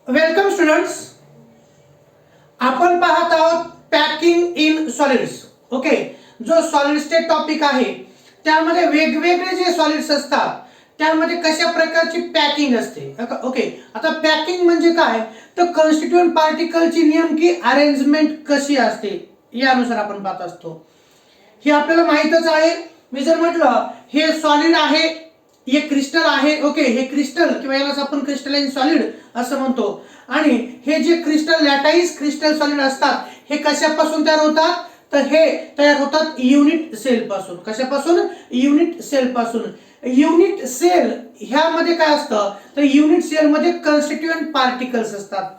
Welcome students. आपण पाहत आहोत पॅकिंग इन सॉलिड्स. ओके, जो सॉलिड स्टेट टॉपिक आहे त्यामध्ये वेगवेगळे जे सॉलिड्स असतात त्यामध्ये कशा प्रकारची पॅकिंग असते. ओके, आता पॅकिंग म्हणजे काय तर कॉन्स्टिट्यूएंट पार्टिकलची नेमकी अरेंजमेंट कशी असते यानुसार आपण पाहत असतो. हे आपल्याला माहितच आहे. मी जर म्हटलं हे सॉलिड आहे, हे क्रिस्टल आहे. ओके, हे क्रिस्टल किंवा यालाच आपण क्रिस्टलाइन सॉलिड असं म्हणतो. आणि हे जे क्रिस्टल लॅटाईज क्रिस्टल सॉलिड असतात हे कशापासून तयार होतात तर हे तयार होतात युनिट सेल पासून. कशापासून? युनिट सेल पासून. युनिट सेल ह्यामध्ये काय असतं तर युनिट सेल मध्ये कॉन्स्टिट्यूएंट पार्टिकल्स असतात.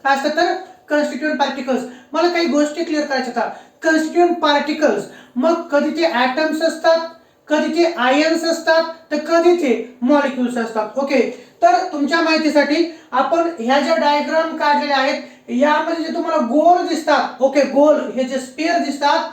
काय असतात तर कॉन्स्टिट्यूएंट पार्टिकल्स. मला काही गोष्टी क्लिअर करायच्या आहेत. कॉन्स्टिट्यूएंट पार्टिकल्स मग कधी ते ॲटम्स असतात, कधी ते आयन्स असतात, तर कधी ते मॉलिक्युल्स असतात. ओके, तर तुमच्या माहितीसाठी आपण ह्या ज्या डायग्राम काढलेल्या आहेत यामध्ये जे तुम्हाला गोल दिसतात, ओके गोल हे जे स्पियर दिसतात,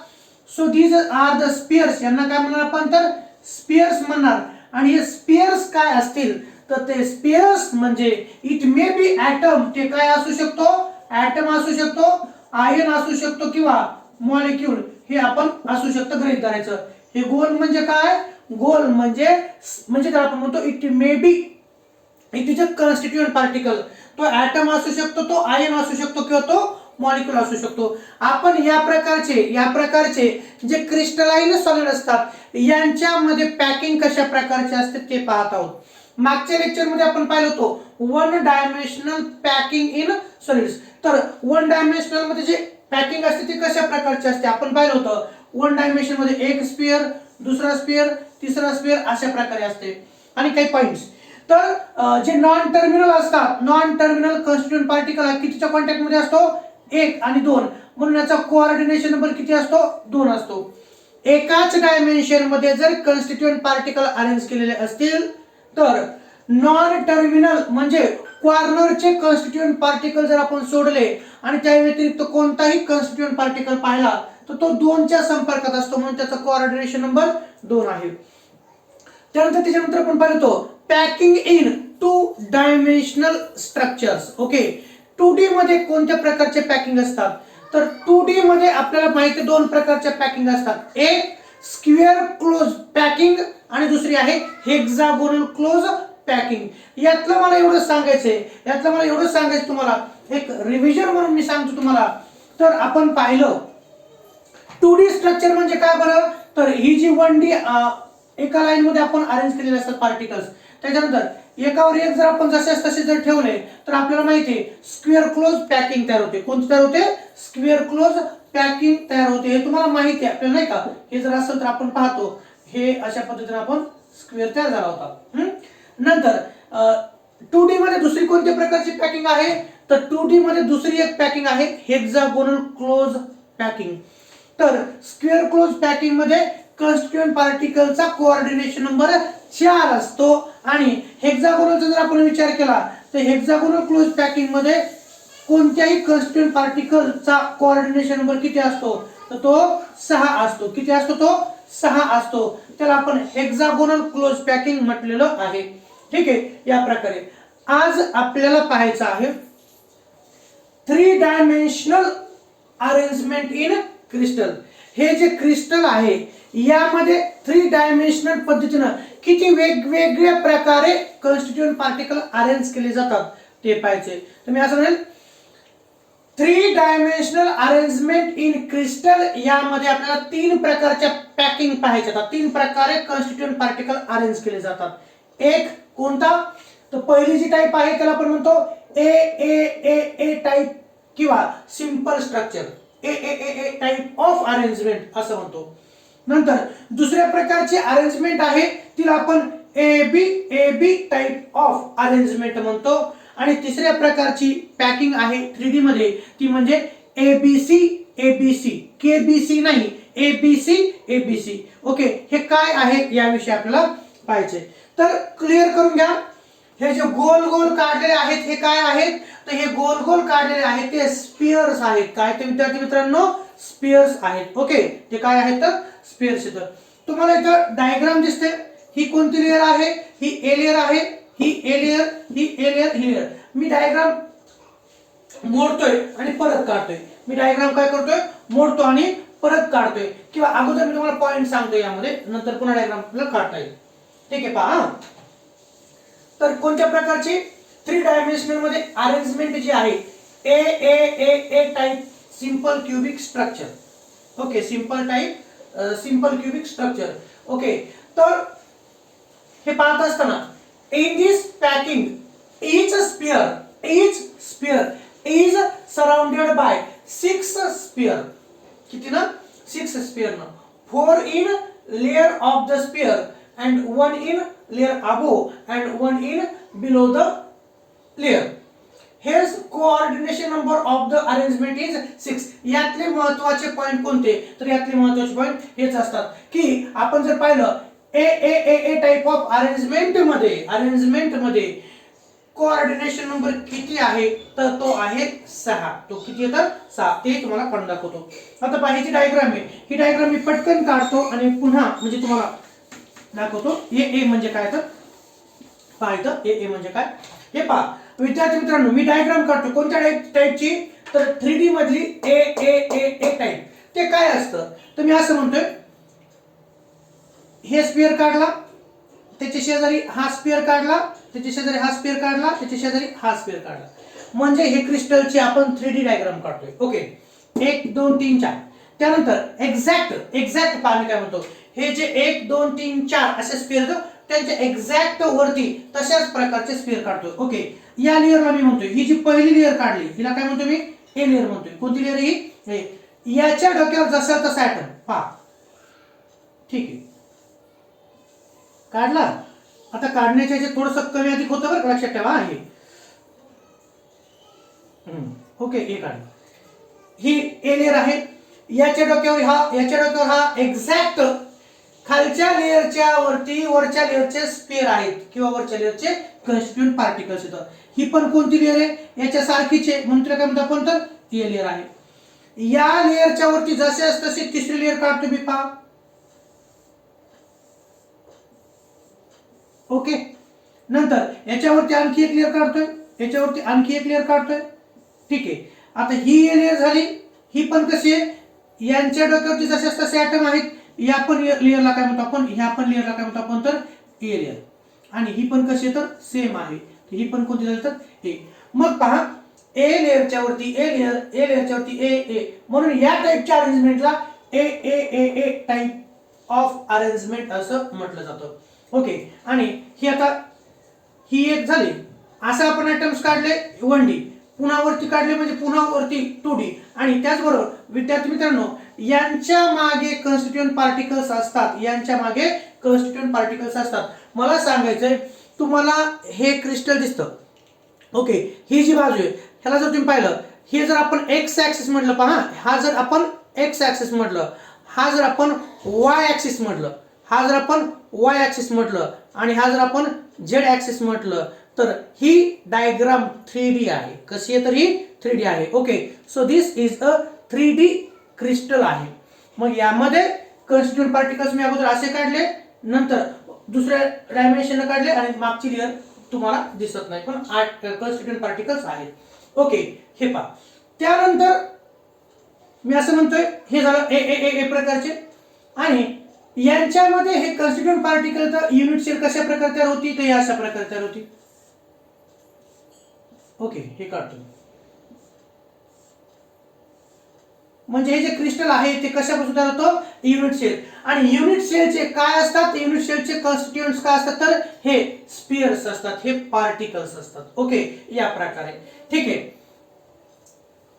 so these are the spheres. यांना काय म्हणणार आपण तर स्पियर्स म्हणणार. आणि हे स्पियर्स काय असतील तर ते स्पियर्स म्हणजे इट मे बी ॲटम. ते काय असू शकतो? ॲटम असू शकतो, आयन असू शकतो किंवा मॉलिक्यूल हे आपण असू शकतं गृहीत धरायचं. हे गोल म्हणजे काय? गोल म्हणजे त्याला आपण म्हणतो it may be, it is a constituent particle. तो ॲटम असू शकतो, तो आयन असू शकतो किंवा तो मॉलिक्यूल असू शकतो. आपण या प्रकारचे जे क्रिस्टलाइन सॉलिड असतात यांच्यामध्ये पॅकिंग कशा प्रकारचे असते ते पाहत आहोत. मागच्या लेक्चर मध्ये आपण पाहिलं होतं one dimensional packing in solids. तर वन डायमेन्शनल मध्ये जे पॅकिंग असते ती कशा प्रकारची असते आपण पाहिलं होतं. वन डायमेन्शन मध्ये एक स्पियर, दुसरा स्पियर, तिसरा स्पियर अशा प्रकारे असते. आणि काही पॉइंट्स तर जे नॉन टर्मिनल असतात, नॉन टर्मिनल कॉन्स्टिट्यूएंट पार्टिकल हा कितीच्या कॉन्टॅक्ट मध्ये असतो? 1 आणि 2. म्हणून याचा कोऑर्डिनेशन नंबर किती असतो? 2 असतो. एकाच डायमेन्शन मध्ये जर कॉन्स्टिट्यूएंट पार्टिकल अरेंज केलेले असतील तर नॉन टर्मिनल म्हणजे कॉर्नरचे कॉन्स्टिट्यूएंट पार्टिकल जर आपण सोडले आणि त्या व्यतिरिक्त कोणताही कॉन्स्टिट्यूएंट पार्टिकल पाहिला तर तो 2च्या संपर्कात असतो. म्हणून त्याचा कोऑर्डिनेशन नंबर 2 आहे. त्यानंतर आपण पाहतो packing in 2 dimensional structures. Okay, 2D मध्ये कोणत्या प्रकारचे पॅकिंग असतात तर 2D मध्ये आपल्याला माहिती 2 प्रकारच्या पॅकिंग असतात. एक स्क्वेअर क्लोज पॅकिंग आणि दुसरी आहे हेक्सागोनल क्लोज पॅकिंग. यातलं मला एवढं सांगायचं तुम्हाला एक रिव्हिजन म्हणून मी सांगतो तुम्हाला. तर आपण पाहिलं 2D स्ट्रक्चर म्हणजे काय बरं तर ही जी 1D एका लाईन मध्ये आपण अरेंज केलेले असतात पार्टिकल्स. त्याच्यानंतर एकावर एक जर आपण जसे तसे जर ठेवले तर आपल्याला माहिती आहे स्क्वेअर क्लोज पॅकिंग तयार होते. कोणती तयार होते? स्क्वेअर क्लोज पॅकिंग तयार होते. हे तुम्हाला माहिती आहे आपल्याला नाही का? हे जर असेल तर आपण पाहतो हे अशा पद्धतीने आपण स्क्वेअर तयार झाला होता. नंतर 2D मध्ये दुसरी कोणत्या प्रकारची पॅकिंग आहे तर 2D मध्ये दुसरी एक पॅकिंग आहे हेक्सागोनल क्लोज पॅकिंग. तर स्क्वेअर क्लोज पॅकिंग मध्ये कॉन्स्टिट्यूएंट पार्टिकलचा कोऑर्डिनेशन नंबर 4 असतो. आणि हेक्सागोनलचा जर आपण विचार केला तर हेक्सागोनल क्लोज पॅकिंग मध्ये कोणत्याही कॉन्स्टिट्यूएंट पार्टिकलचा कोऑर्डिनेशन नंबर किती असतो तर तो 6 असतो. किती असतो? तो 6 असतो. त्याला आपण हेक्सागोनल क्लोज पॅकिंग म्हटलेलं आहे. ठीक आहे, या प्रकारे आज आपल्याला पाहायचं आहे 3 डायमेन्शनल अरेंजमेंट इन क्रिस्टल. हे जे क्रिस्टल आहे यामध्ये 3 डायमेन्शनल पद्धतीनं किती वेगवेगळ्या प्रकारे कॉन्स्टिट्यूएंट पार्टिकल अरेंज केले जातात ते पाहायचे. तर मी असं म्हणेल 3 डायमेन्शनल अरेंजमेंट इन क्रिस्टल यामध्ये आपल्याला 3 प्रकारच्या पॅकिंग पाहायच्या. 3 प्रकारे कॉन्स्टिट्यूएंट पार्टिकल अरेंज केले जातात. एक कोणता तर पहिली जी टाईप आहे त्याला आपण म्हणतो ए टाईप किंवा simple structure. A type of arrangement असं म्हणतो. नंतर दुसऱ्या प्रकारची अरेंजमेंट आहे तिला आपण A B type of arrangement म्हणतो. आणि तिसऱ्या प्रकारची पॅकिंग आहे 3D मध्ये ती म्हणजे एबीसी केबीसी नाही, एबीसी. ओके, हे काय आहे याविषयी आपल्याला पाहायचे. तर क्लिअर करून घ्या. हे जे गोल गोल काढलेले आहेत हे काय आहेत तर हे गोल गोल काढलेले आहेत ते स्पियर्स आहेत. काय ते विद्यार्थी मित्रांनो? स्पियर्स आहेत. ओके, ते काय आहेत तर स्पियर्स. तर तुम्हाला इथं डायग्राम दिसते. ही कोणती लेयर आहे? ही ए लेयर आहे. ही ए लेयर, ही ए लेयर, ही लेयर. मी डायग्राम मोडतोय आणि परत काढतोय. मी डायग्राम काय करतोय, मोडतो आणि परत काढतोय. किंवा अगोदर मी तुम्हाला पॉइंट सांगतो यामध्ये, नंतर पुन्हा डायग्राम आपल्याला काढता येईल. ठीक आहे पहा. तर कोणत्या प्रकारची 3 डायमेन्शनल मध्ये अरेंजमेंट जी आहे, A A A A type simple cubic structure. Okay, simple cubic structure. Okay, तर हे पाहत असताना in this packing each sphere is surrounded by 6 sphere. किती ना, 6 sphere ना, 4 in layer of the sphere and 1 in layer above and 1 in below the layer. Hence coordination number of the arrangement is 6. यातले महत्त्वाचे point कोणते, तर यातले महत्त्वाचे point हेच असतात की आपण जर पाहिलं ए A A A type of arrangement मध्ये कोऑर्डिनेशन नंबर किती आहे, तर तो आहे 6. तो किती आहे तर 6. ते तुम्हाला पण दाखवतो. आता पाहिजे डायग्राम आहे, ही डायग्राम मी पटकन काढतो आणि पुन्हा म्हणजे तुम्हाला दाखवतो. ए म्हणजे काय, तर पाहिजे ए म्हणजे काय हे पहा. विद्यार्थी मित्रांनो, मी डायग्राम काढतो कोणत्या टाइपची, तर 3D मधली ए ए ए ए टाइप. ते काय असतं, तर मी असं म्हणतोय, हे स्फिअर काढला, त्याच्या शेजारी हा स्फिअर काढला, त्याच्या शेजारी हा स्फिअर काढला, त्याच्या शेजारी हा स्फिअर काढला, म्हणजे हे क्रिस्टलची आपण 3D डायग्राम काढतोय. ओके, 1 2 3 4. त्यानंतर एक्झॅक्ट पाहणे काय म्हणतो, हे जे 1 2 3 4 असे स्फिअर त्यांच्या एक्झॅक्ट वरती तशाच प्रकारचे स्फिअर काढतोय. ओके, या लेअरला मी म्हणतोय, ही जी पहिली लेअर काढली हिला काय म्हणतोय मी, ए लेअर म्हणतोय. कोणती लेअर ही, याच्या डोक्यावर जसा तसा ऍटम पहा. ठीक आहे, काढला. आता काढण्याच्या थोडंसं कमी अधिक होतं बरं, लक्षात ठेवा. हे ओके, ए काढलं. ही ए लेअर आहे, याच्या डोक्यावर हा एक्झॅक्ट खालच्या लेअरच्या वरती वरच्या लेअरचे स्फिअर आहेत किंवा वरच्या लेअरचे कॉन्स्टिट्यूएंट पार्टिकल्स येतात. ही पण कोणती लेअर आहे, याच्या सारखीच आहे, म्हणून काय म्हणतो आपण, तर ए लेअर आहे. या लेअरच्या वरती जसे तसे तिसरी लेअर काढतो मी पहा. ओके, नंतर याच्यावरती आणखी एक लेअर काढतोय, याच्यावरती आणखी एक लेअर काढतोय. ठीक आहे, आता ही लेअर झाली. ही पण कशी आहे, यांच्या डोक्यावरती जसे तसे ऍटम आहेत. या पण लेअरला काय म्हणतो आपण, ह्या पण लेअरला काय म्हणतो आपण, तर ए लेअर. आणि ही पण कशी आहे, तर सेम आहे. ही पण कोणती झाली, तर ए. मग पहा, ए लेअरच्या वरती ए लेअर, ए लेअरच्या वरती ए ए, म्हणून या टाइपच्या अरेंजमेंटला ए A A A type of arrangement असं म्हटलं जातं. ओके, आणि ही आता ही एक झाली. असं आपण आयटम्स काढले 1D, पुन्हा वरती काढले म्हणजे पुन्हा वरती 2D. आणि त्याचबरोबर विद्यार्थी मित्रांनो, यांच्या मागे कॉन्स्टिट्यूएंट पार्टिकल्स असतात. मला सांगायचंय तुम्हाला, हे क्रिस्टल दिसतं. ओके, ही जी बाजू आहे ह्याला जर तुम्ही पाहिलं, हे जर आपण एक्स ऍक्सिस म्हटलं पहा, हा जर आपण एक्स ऍक्सिस म्हटलं, हा जर आपण वाय ऍक्सिस म्हटलं, हा जर आपण वाय ऍक्सिस म्हटलं, आणि हा जर आपण झेड ऍक्सिस म्हटलं, तर ही डायग्राम 3D आहे. कशी आहे, तर ही 3D आहे. Okay, so this is a 3D crystal आहे. मग यामध्ये कॉन्स्टिट्यूएंट पार्टिकल्स मी अगोदर असे काढले, नंतर दुसऱ्या डायमेन्शन काढले, आणि मागची लेअर तुम्हाला दिसत नाही, पण 8 कॉन्स्टिट्यूएंट पार्टिकल्स आहेत. ओके, हे पहा. त्यानंतर मी असं म्हणतोय, हे झालं ए ए ए ए प्रकारचे. आणि यांच्यामध्ये हे कॉन्स्टिट्यूएंट पार्टिकल तर युनिट सेल कशा प्रकारे तयार होती, तर अशा प्रकारे तयार होती. ओके, हे काढतो. म्हणजे हे जे क्रिस्टल आहे ते कशापासून तयार होतं, युनिट सेल. आणि युनिट सेलचे काय असतात, युनिट सेलचे कॉन्स्टिट्यूएंट्स काय असतात, तर हे स्पियर्स असतात, हे पार्टिकल्स असतात. ओके, या प्रकारे. ठीक आहे.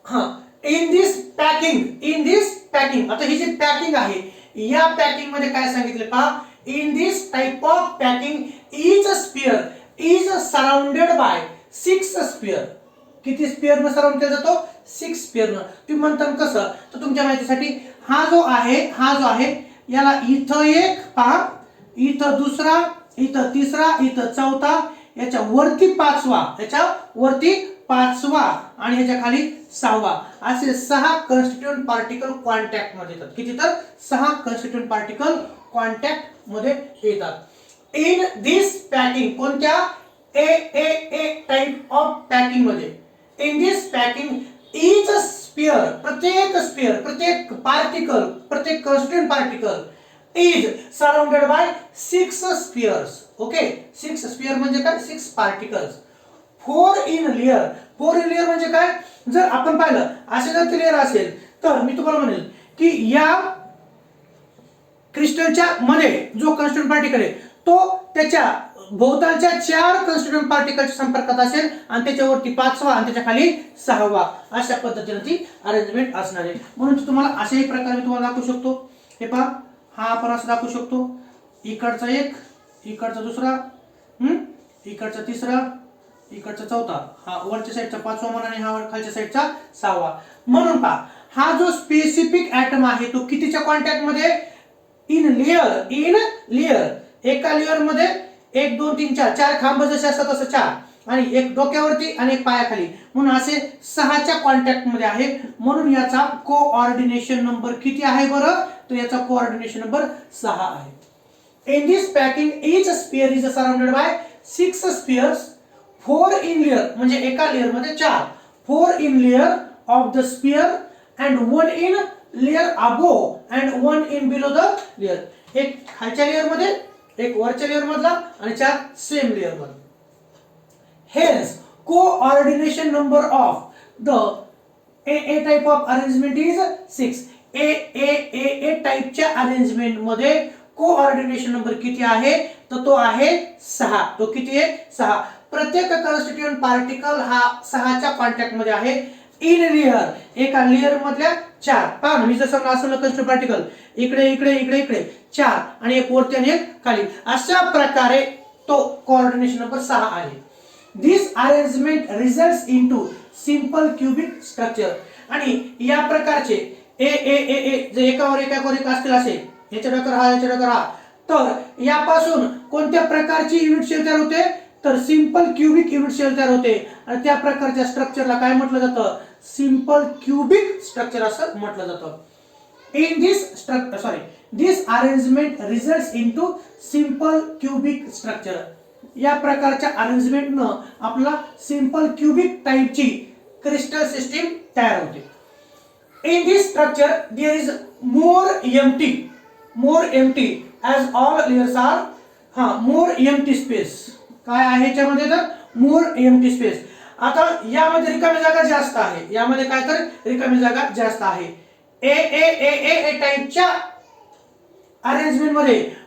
हा, इन दिस पॅकिंग, आता ही जी पॅकिंग आहे, या पॅकिंग मध्ये काय सांगितले पहा, in this type of packing each sphere is surrounded by 6 sphere. किती स्पियर न सराउंड केला जातो, 6 स्पियर न. तुम्ही म्हणता कसं, तर तुमच्या माहितीसाठी हा जो आहे याला इथं एक पहा, इथं दुसरा, इथं तिसरा, इथं चौथा, याच्या वरती पाचवा, आणि ह्याच्या खाली 6वा, असे 6 कॉन्स्टिट्यूएंट पार्टिकल कॉन्टॅक्ट मध्ये येतात. किती, तर 6 कॉन्स्टिट्यूएंट पार्टिकल कॉन्टॅक्ट मध्ये येतात. इन दिस पॅकिंग, कोणत्या A A A type of packing मध्ये, in this packing each sphere, प्रत्येक पार्टिकल, प्रत्येक constituent particle is surrounded by 6 spheres. Okay, 6 sphere म्हणजे काय? 6 particles. 4 in layer. 4 in layer म्हणजे काय? जर आपण पाहिलं असे जर लेयर असेल तर मी तुम्हाला म्हणेल की या क्रिस्टलच्या मध्ये जो कॉन्स्टिट्यूएंट पार्टिकल आहे तो त्याच्या भोवतालच्या 4 कॉन्स्टिट्यूएंट पार्टिकलच्या संपर्कात असेल आणि त्याच्यावरती 5वा आणि त्याच्या खाली 6वा, अशा पद्धतीने ती अरेंजमेंट असणार आहे. म्हणून तुम्हाला अशाही प्रकारे तुम्हाला दाखवू शकतो. हे पहा, हा आपण असं दाखवू शकतो. इकडचा एक, इकडचा दुसरा, इकडचा तिसरा, इकडचा चौथा, हा वरच्या साईडचा 5वा मान आणि हा खालच्या साईडचा 6वा. म्हणून पहा, हा जो स्पेसिफिक ऍटम आहे तो कितीच्या कॉन्टॅक्ट मध्ये? In layer. एका लेयर मध्ये 1 2 3 4 4 खांब जसे असतात तसं 4, आणि एक डोक्यावरती आणि एक पायाखाली, म्हणून असे 6च्या कॉन्टॅक्ट मध्ये आहे. म्हणून याचा कोऑर्डिनेशन नंबर किती आहे बरं? तर याचा कोऑर्डिनेशन नंबर 6 आहे. In this packing each sphere is surrounded by 6 spheres. 4 in layer म्हणजे एका लेयर मध्ये 4, 4 in layer of the sphere and 1 in layer above and 1 in below the layer. एक खालच्या लेयर मध्ये, एक वरच्या लेयर मधला आणि 4 सेम लेयर मध्ये. Hence coordination number of the A type of arrangement is 6. A टाइपच्या अरेंजमेंट मध्ये कोऑर्डिनेशन नंबर किती आहे? तर तो आहे 6. तो किती आहे? 6. प्रत्येक कॉन्स्टिट्यूएंट पार्टिकल हा 6च्या कॉन्टॅक्ट मध्ये आहे. इन लेयर, एका लेयर मधल्या 4. पहा, मी जर समजा असं कॉन्स्टिट्यूएंट पार्टिकल इकडे इकडे इकडे इकडे 4 आणि एक वरती आणि एक खाली, अशा प्रकारे तो कोऑर्डिनेशन नंबर 6 आहे. This arrangement results into simple cubic structure. आणि या प्रकारचे ए जे एकावर एक असतील असे, याच्या डोक्यावर हा, याच्या डोक्यावर हा, तर यापासून कोणत्या प्रकारची युनिट सेल तयार होते? तर सिंपल क्यूबिक युनिट सेल तयार होते. आणि त्या प्रकारच्या स्ट्रक्चरला काय म्हटलं जातं? सिंपल क्यूबिक स्ट्रक्चर असं म्हटलं जातं. In this arrangement results into simple cubic structure. या प्रकारच्या अरेंजमेंटनं आपला सिंपल क्यूबिक टाइपची क्रिस्टल सिस्टीम तयार होते. In this structure there is more empty as all layers are more empty space. काय आहे याच्यामध्ये? तर मोर एम्प्टी स्पेस. आता यामध्ये रिकामी जागा जास्त आहे. यामध्ये काय? तर रिकामी जागा जास्त आहे. ए टाइपच्या अरेंजमेंट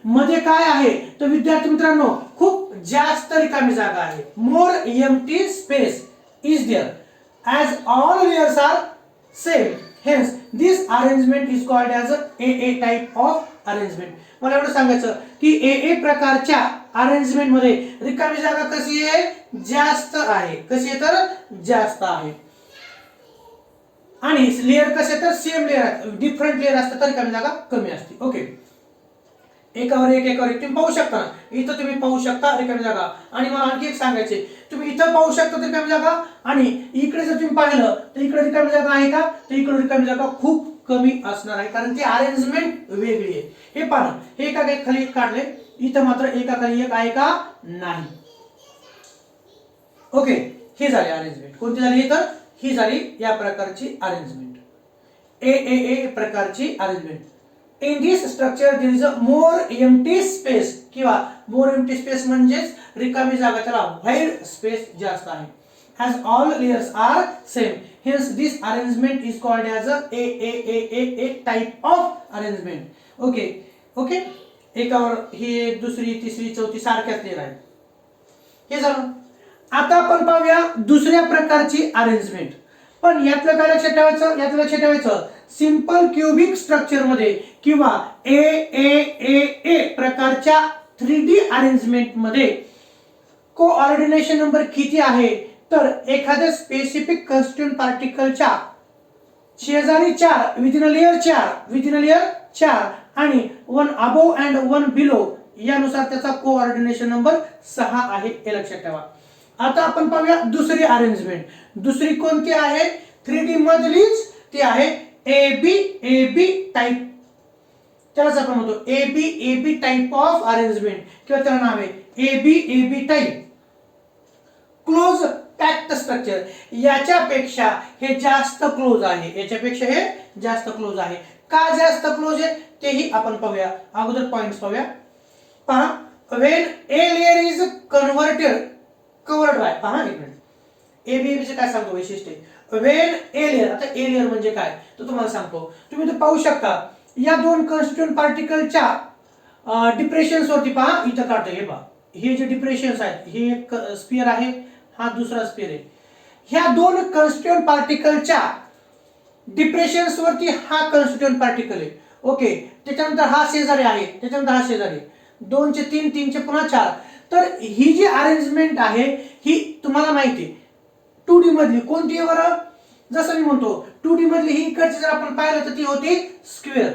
मध्ये काय आहे? तर विद्यार्थी मित्रांनो, खूप जास्त रिकामी जागा आहे. More empty space is there as all layers are same. Hence this arrangement is called as A type of arrangement. मला एवढं सांगायचं की ए प्रकारच्या अरेंजमेंट मध्ये रिकामी जागा कशी आहे? जास्त आहे. कशी आहे? तर जास्त आहे. आणि लेयर कसे? तर सेम लेयर आहेत. डिफरंट लेयर असतात तर रिकामी जागा कमी असते. ओके, एकावर एक तुम्ही पाहू शकता ना, इथं तुम्ही पाहू शकता रिकामी जागा. आणि मला आणखी एक सांगायचे, तुम्ही इथं पाहू शकता रिकामी जागा, आणि इकडे जर तुम्ही पाहिलं तर इकडे रिकामी जागा आहे का? तर इकडे रिकामी जागा खूप कमी असणार आहे, कारण ती अरेंजमेंट वेगळी आहे. हे पहा, हे एका खाली एक काढले, इथं मात्र एका खाली एक आहे का? नाही. ओके, ही झाली अरेंजमेंट. कोणती झाली? तर ही झाली या प्रकारची अरेंजमेंट, ए प्रकारची arrangement. In this structure there is a more empty space, किंवा मोर एम्प्टी स्पेस म्हणजेच रिकामी जागा, त्याला व्हाईड स्पेस जास्त आहे. as all layers are same, hence this arrangement is called as a type of arrangement. okay एकावर ही दुसरी तिसरी चौथी सारख्याच लेयर आहेत. हे झालं. आता आपण पाहूया दुसऱ्या प्रकारची अरेंजमेंट. पण यातलं काय लक्षात ठेवायचं, सिंपल क्यूबिक स्ट्रक्चर मध्ये किंवा ए प्रकारच्या 3D अरेंजमेंट मध्ये कोऑर्डिनेशन नंबर किती आहे? तर एखाद्या स्पेसिफिक कॉन्स्टिट्यूएंट पार्टिकलच्या शेजारी 4 विदिन अ लेयर 4 आणि 1 अबोव अँड 1 बिलो, यानुसार त्याचा कोऑर्डिनेशन नंबर 6 आहे. हे लक्षात ठेवा. आता आपण पाहूया दुसरी अरेंजमेंट. दुसरी कोणती आहे? 3D मधलीच ती आहे ए बी टाइप. त्यालाच आपण म्हणतो A B type of arrangement, किंवा त्याला नाव आहे A B type. Close packed structure, याच्यापेक्षा हे जास्त क्लोज आहे, याच्यापेक्षा हे जास्त क्लोज आहे. का जास्त क्लोज आहे तेही आपण पाहूया. अगोदर पॉइंट्स पाहूया. पहा, when a layer is converted covered bye, पहा एक मिनिट, एबीएबीचे काय सांगतो वैशिष्ट्य. व्हेन ए लेयर, आता ए लेयर म्हणजे काय तो तुम्हाला सांगतो. तुम्ही तर पाहू शकता या दोन कॉन्स्टिट्यूएंट पार्टिकलच्या डिप्रेशन्स वरती पहा, इथं काढतो हे पहा, हे जे डिप्रेशन्स आहेत, हे एक स्पियर आहे, हा दुसरा स्पियर आहे. ह्या दोन कॉन्स्टिट्यूएंट पार्टिकलच्या डिप्रेशन्स वरती हा कॉन्स्टिट्यूएंट पार्टिकल आहे. ओके, त्याच्यानंतर हा शेजारी आहे, त्याच्यानंतर हा शेजारी, 2 चे 3, 3 चे पुन्हा 4. तर ही जी अरेंजमेंट आहे ही तुम्हाला माहिती आहे 2D मधली कोणती आहे बरं. जसं मी म्हणतो 2D मधली ही इकडची जर आपण पाहिलं तर ती होती स्क्वेअर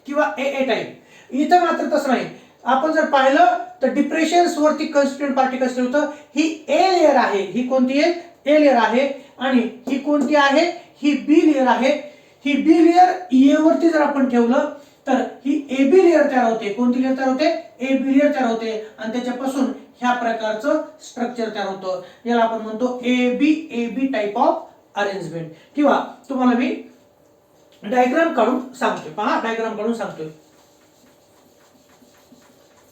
किंवा ए टाइप. इथं मात्र तसं नाही. आपण जर पाहिलं तर डिप्रेशन्स वरती कॉन्स्टिट्यूएंट पार्टिकल्स ठेवतं. ही ए लेयर आहे, ही कोणती आहे, ए लेयर आहे. आणि ही कोणती आहे, ही बी लेयर आहे. ही बी लेयर ए वरती जर आपण ठेवलं तर ही ए बी लेयर तयार होते. कोणती लेयर तयार होते, ए बी लेयर तयार होते. आणि त्याच्यापासून ह्या प्रकारचं स्ट्रक्चर तयार होतं. याला आपण म्हणतो A B type of arrangement. किंवा तुम्हाला मी डायग्राम काढून सांगतोय. पहा, डायग्राम काढून सांगतोय.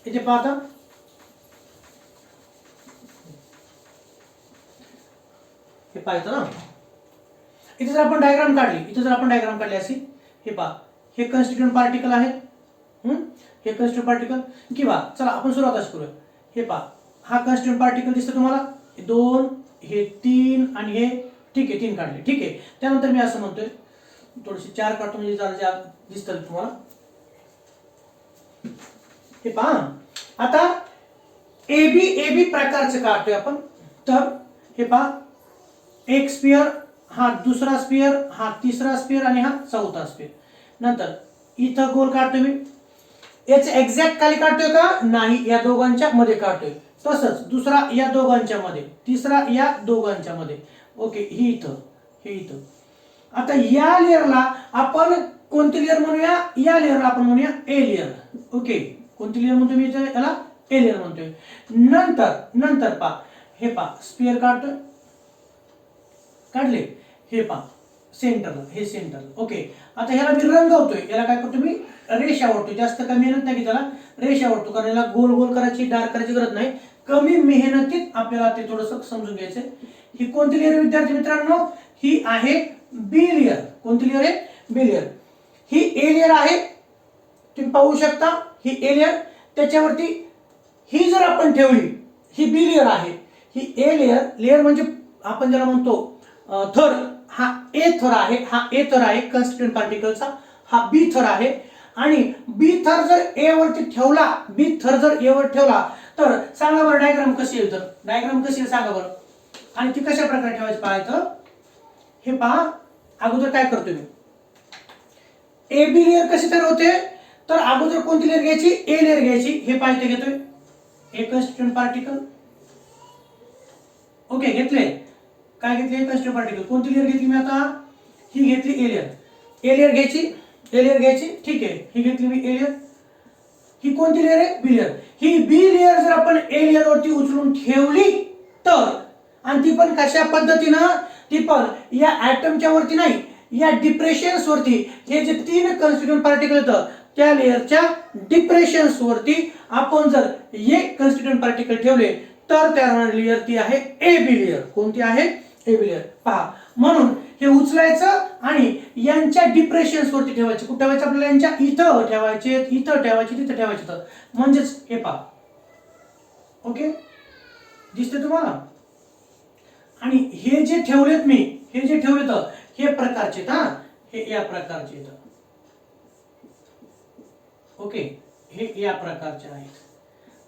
इथे पाहता, हे पाहतो ना, इथे जर आपण डायग्राम काढली, इथे जर आपण डायग्राम काढली अशी, हे पहा, हे कॉन्स्टिट्यूएंट पार्टिकल आहेत. हे कॉन्स्टिट्यूएंट पार्टिकल. किंवा चला आपण सुरुवातच करूया. हे पहा, हा कॉन्स्टिट्यूएंट पार्टिकल दिसतो तुम्हाला, 2, हे 3 आणि हे, ठीक आहे 3 काढले, ठीक आहे. त्यानंतर मी असं म्हणतोय थोडीशी 4 काढतो म्हणजे जरा दिसतं तुम्हाला. हे पहा, आता एबी प्रकारचे काढतोय आपण. तर हे पहा, एक स्पियर, हा दुसरा स्पियर, हा तिसरा स्पियर आणि हा चौथा स्पियर. नंतर इथं गोल काढतोय मी. याचे एक्झॅक्ट खाली काढतोय का, नाही, या दोघांच्या मध्ये काढतोय. तसंच दुसरा या दोघांच्या मध्ये, तिसरा या दोघांच्या मध्ये. ओके, ही इथं, हे इथं. आता या लेयरला आपण कोणती लेयर म्हणूया, या लेयरला आपण म्हणूया ए लेयर. ओके, कोणती लेयर म्हणतो मी याला, ए लेयर म्हणतोय. नंतर पहा, हे पहा, स्पियर काढतोय, काढले, हे पहा सेंटरला, हे सेंटरला. ओके, आता ह्याला मी रंगवतोय, याला काय करतो मी, रेषा ओढतोय. जास्त काय मेहनत नाही की त्याला रेषा ओढतो, कारण याला गोल गोल करायची, डार्क करायची गरज नाही. कमी मेहनतीत आपल्याला ते थोडंसं समजून घ्यायचंय. ही कोणती लेयर विद्यार्थी मित्रांनो, ही आहे बी लेयर. कोणती लेयर आहे, बी लेयर. ही ए लेयर आहे, तुम्ही पाहू शकता, ही ए लेयर. त्याच्यावरती ही जर आपण ठेवली, ही बी लेयर आहे, ही ए लेयर म्हणजे आपण ज्याला म्हणतो थर, हा ए थर आहे, हा ए थर आहे कॉन्स्टिट्यूएंट पार्टिकलचा, हा बी थर आहे. आणि बी थर जर ए वरती ठेवला, बी थर जर ए वर ठेवला तर सांगा बरं डायग्राम कशी येईल, तर डायग्राम कशी येईल सांगा बरं. आणि ती कशा प्रकारे ठेवायची पाहायचं. हे पहा, अगोदर काय करतोय मी, ए बी लेयर कशी तयार होते, तर अगोदर कोणती लेयर घ्यायची, ए लेयर घ्यायची. हे पाहिजे घेतोय, ए कॉन्स्टिट्यूएंट पार्टिकल. ओके, घेतले, काय घेतले, कॉन्स्टिट्यूएंट पार्टिकल. कोणती लेयर घेतली मी आता, ही घेतली ए लेयर. ए लेयर घ्यायची, ए लेयर घ्यायची, ठीक आहे. ही घेतली मी ए लेयर. ही कोणती लेयर आहे, बी लेयर. ही बी लेयर जर आपण ए लेयर वरती उचलून ठेवली तर, आणि ती पण कशा पद्धतीनं, ती पण या ऍटमच्या वरती नाही, या डिप्रेशन्स वरती. हे जे 3 कॉन्स्टिट्यूएंट पार्टिकल येतं त्या लेयरच्या डिप्रेशन्स वरती आपण जर एक कॉन्स्टिट्यूएंट पार्टिकल ठेवले तर तयार होणारी लेयर ती आहे ए बी लेयर. कोणती आहे, ए बी लेयर. पहा, म्हणून हे उचलायचं आणि यांच्या डिप्रेशन्स वरती ठेवायचे. कुठे ठेवायचे आपल्याला, यांच्या इथं ठेवायचे, इथं ठेवायचे, तिथं ठेवायचे. तर म्हणजेच हे पहा, ओके दिसते तुम्हाला. आणि हे जे ठेवलेत मी, हे जे ठेवलेत हे प्रकारचे, हा हे या प्रकारचे आहेत. ओके, हे या प्रकारचे आहेत.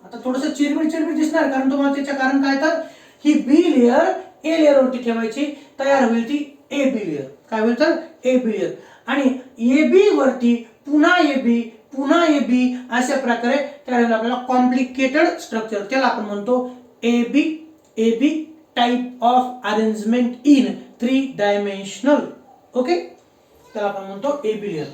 आता थोडंसं चिरबिर दिसणार, कारण तुम्हाला त्याचं कारण काय, तर ही बी लेयर ए लेयर वरती ठेवायची, तयार होईल ती ए बी लेयर. काय होईल तर ए बी लेयर. आणि ए बी वरती पुन्हा ए बी, पुन्हा ए बी, अशा प्रकारे तयार होईल आपल्याला कॉम्प्लिकेटेड स्ट्रक्चर. त्याला आपण म्हणतो A B type of arrangement in 3 dimensional. Okay, त्याला आपण म्हणतो ए बी लेयर.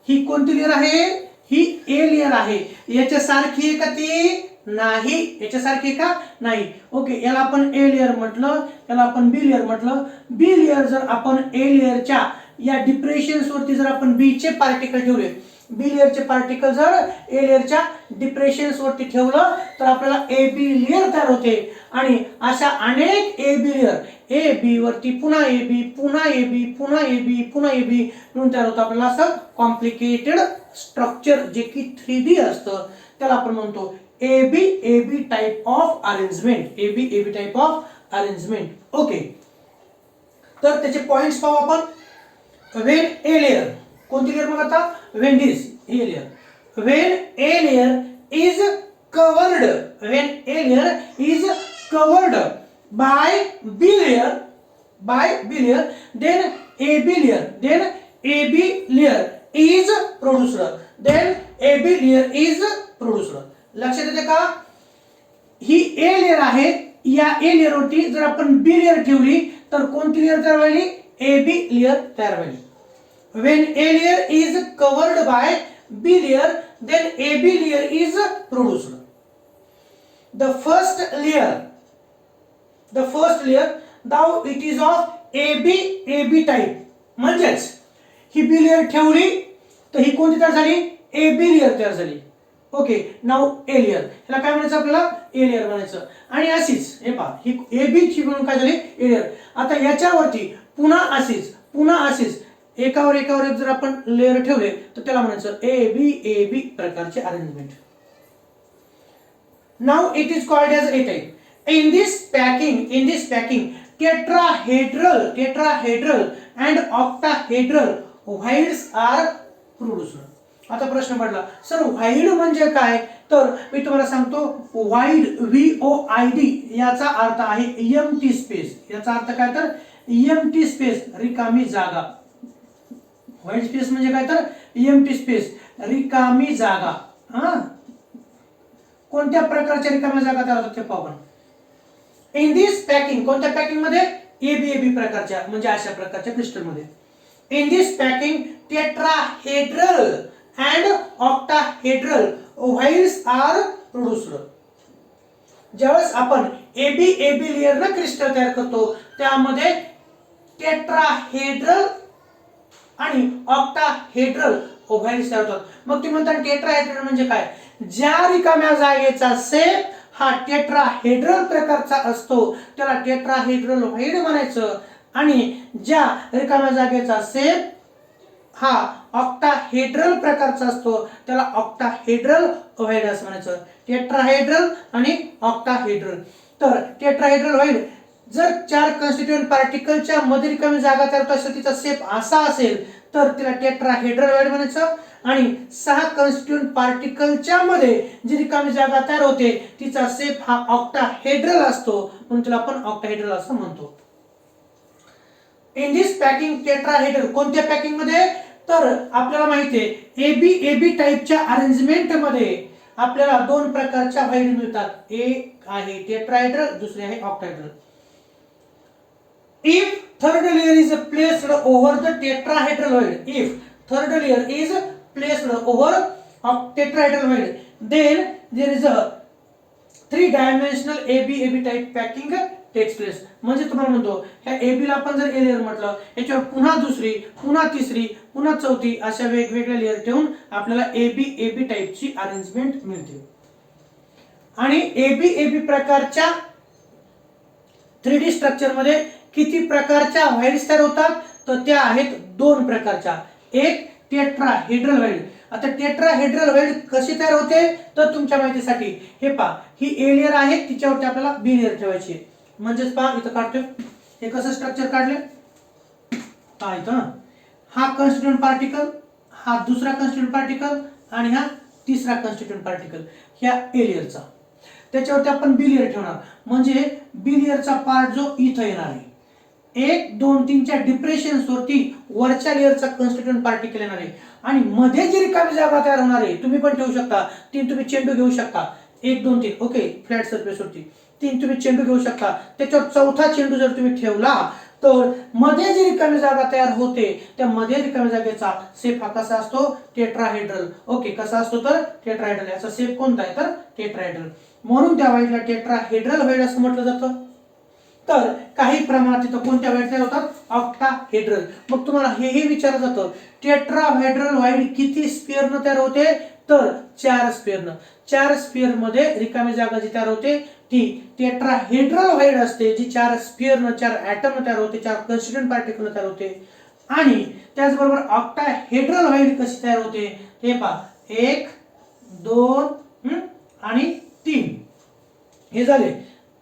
ही कोणती लेयर आहे, ही ए लेयर आहे. याच्या सारखी आहे का ती, नाही. याच्यासारखी का नाही. ओके, याला आपण ए लेअर म्हटलं, याला आपण बी लेअर म्हटलं. बी लेअर जर आपण ए लेअरच्या या डिप्रेशन्स वरती जर आपण बी चे पार्टिकल ठेवले, बी लेअरचे पार्टिकल जर ए लेअरच्या डिप्रेशन्स वरती ठेवलं तर आपल्याला ए बी लेअर तयार होते. आणि अशा अनेक A B layer, A B वरती पुन्हा ए बी, पुन्हा ए बी, पुन्हा ए बी, पुन्हा ए बी म्हणून तयार होतं आपल्याला असं कॉम्प्लिकेटेड स्ट्रक्चर, जे की 3D असतं. त्याला आपण म्हणतो A B type of arrangement. A B type of arrangement. Okay, तर त्याचे पॉइंट्स पाहू आपण. व्हेन ए लेअर, कोणती लेअर मग आता, when this A layer, when A layer is covered, when A layer is covered by B layer, then AB layer is produced, then AB layer is produced. लक्षात येते का? ही ए layer आहे, या ए layer वरती जर आपण बी लेअर ठेवली तर कोणती लेअर तयार व्हायली, ए बी लेअर तयार व्हायली. When A layer is covered by B layer, then AB layer is produced. The first layer, now it is of AB type. म्हणजेच ही बी लेअर ठेवली तर ही कोणती तयार झाली, ए बी लेअर तयार झाली. ओके, नाव ए लेअर, ह्याला काय म्हणायचं आपल्याला, ए लेअर म्हणायचं. आणि अशीच हे पहा, ही ए बी ची म्हणून काय झाली, ए लेअर. आता याच्यावरती पुन्हा अशीच एकावर एक जर आपण लेअर ठेवले तर त्याला म्हणायचं ए बी प्रकारचे arrangement. Now it is called as A type. In this packing tetrahedral and octahedral voids are produced. आता प्रश्न पडला, सर व्हाईड म्हणजे काय, तर मी तुम्हाला सांगतो. व्हाईड, VOID याचा अर्थ आहे एम्प्टी स्पेस. याचा अर्थ काय, तर एम्प्टी स्पेस, रिकामी जागा. व्हाईट स्पेस म्हणजे काय, तर एम्प्टी स्पेस, रिकामी जागा. कोणत्या प्रकारच्या रिकाम्या जागा तयार होतात ते पाहू आपण. इन दिस पॅकिंग, कोणत्या पॅकिंग मध्ये, ए बी प्रकारच्या, म्हणजे अशा प्रकारच्या क्रिस्टल मध्ये. In this packing tetrahedral and octahedral voids are produced. ज्यावेळेस आपण ए बी लेअर न क्रिस्टल तयार करतो त्यामध्ये टेट्राहेड्रल आणि ऑक्टाहेड्रल ओव्हाइड्स तयार होतात. मग तुम्ही म्हणता टेट्राहेड्रल म्हणजे काय, ज्या रिकाम्या जागेचा शेप हा टेट्राहेड्रल प्रकारचा असतो त्याला टेट्राहेड्रल व्हाईड म्हणायचं. आणि ज्या रिकाम्या जागेचा शेप हा ऑक्टाहेड्रल प्रकारचा असतो त्याला ऑक्टाहेड्रल व्हाईड असं म्हणायचं. टेट्राहेड्रल आणि ऑक्टाहेड्रल. तर टेट्राहेड्रल व्हाईड जर 4 कॉन्स्टिट्यूएंट पार्टिकलच्या मध्ये रिकामी जागा तयार होत असेल, तिचा शेप असा असेल तर तिला टेट्राहेड्रल व्हाईड म्हणायचं. आणि 6 कॉन्स्टिट्यूएंट पार्टिकलच्या मध्ये जी रिकामी जागा तयार होते तिचा शेप हा ऑक्टाहेड्रल असतो म्हणून तिला आपण ऑक्टाहेड्रल असं म्हणतो. इन दिस पॅकिंग टेट्राहेड्रल, कोणत्या पॅकिंग मध्ये, तर आपल्याला माहिती आहे ए बी टाइपच्या अरेंजमेंट मध्ये आपल्याला 2 प्रकारच्या व्हाईड मिळतात. एक आहे टेट्राहेड्रल, दुसरे आहे octahedral. If third layer is placed over the tetrahedral void, then there is a 3-dimensional AB type packing takes place. म्हणजे तुम्हाला म्हणतो ह्या AB ला आपण जर ए लेअर म्हटलं, याच्यावर पुन्हा दुसरी, पुन्हा तिसरी, पुन्हा चौथी अशा वेगवेगळ्या लेअर ठेवून आपल्याला ए बी टाइपची अरेंजमेंट मिळते. आणि ए बी प्रकारच्या 3D स्ट्रक्चर मध्ये किती प्रकारच्या व्हाईड्स तयार होतात, तर त्या आहेत 2 प्रकारच्या. एक टेट्राहेड्रल व्हाईड. आता टेट्राहेड्रल व्हाईड कशी तयार होते, तर तुमच्या माहितीसाठी हे पहा, ही ए लेअर आहे तिच्यावरती आपल्याला बी लेअर ठेवायची आहे. म्हणजेच पहा इथं काढतोय, हे कसं स्ट्रक्चर काढले, पहा इथं हा कॉन्स्टिट्यूएंट पार्टिकल, हा दुसरा कॉन्स्टिट्यूएंट पार्टिकल आणि हा तिसरा कॉन्स्टिट्यूएंट पार्टिकल ह्या ए लेअरचा. त्याच्यावरती आपण बी लेअर ठेवणार. म्हणजे बी लेअरचा पार्ट जो इथं येणार आहे, 1, 2, 3 च्या डिप्रेशन्स वरती वरच्या लेअरचा कॉन्स्टिट्यूएंट पार्टिकल येणार आहे. आणि मध्ये जी रिकामी जागा तयार होणार आहे, तुम्ही पण ठेवू शकता. 3 तुम्ही चेंडू घेऊ शकता, 1, 2, 3. ओके, फ्लॅट सरफेस वरती 3 तुम्ही चेंडू घेऊ शकता. त्याच्यावर चौथा चेंडू जर तुम्ही ठेवला तर मध्ये जी रिकामी जागा तयार होते त्या मध्ये रिकामी जागेचा शेप हा कसा असतो, टेट्राहेड्रल. ओके, कसा असतो तर टेट्राहेड्रल. याचा शेप कोणता आहे तर टेट्राहेड्रल. म्हणून त्या व्हाईटला टेट्राहेड्रल व्हाईट असं म्हटलं जातं. तर काही प्रमाणात तिथं कोणत्या व्हाईट तयार होतात? ऑक्टाहेड्रल. मग तुम्हाला हे विचारलं जातं टेट्राहेड्रल व्हाईट किती स्पेअरनं तयार होते? तर 4 स्पेअरनं. 4 स्पेअर मध्ये रिकामी जागा जी तयार होते ती टेट्राहेड्रल व्हाईट असते, जी 4 स्पेअरनं 4 ॲटमनं तयार होते, 4 कन्स्टिट्यूएंट पार्टिकलनं तयार होते. आणि त्याचबरोबर ऑक्टाहेड्रल व्हाईट कशी तयार होते ते पहा. 1 2 आणि 3 हे झाले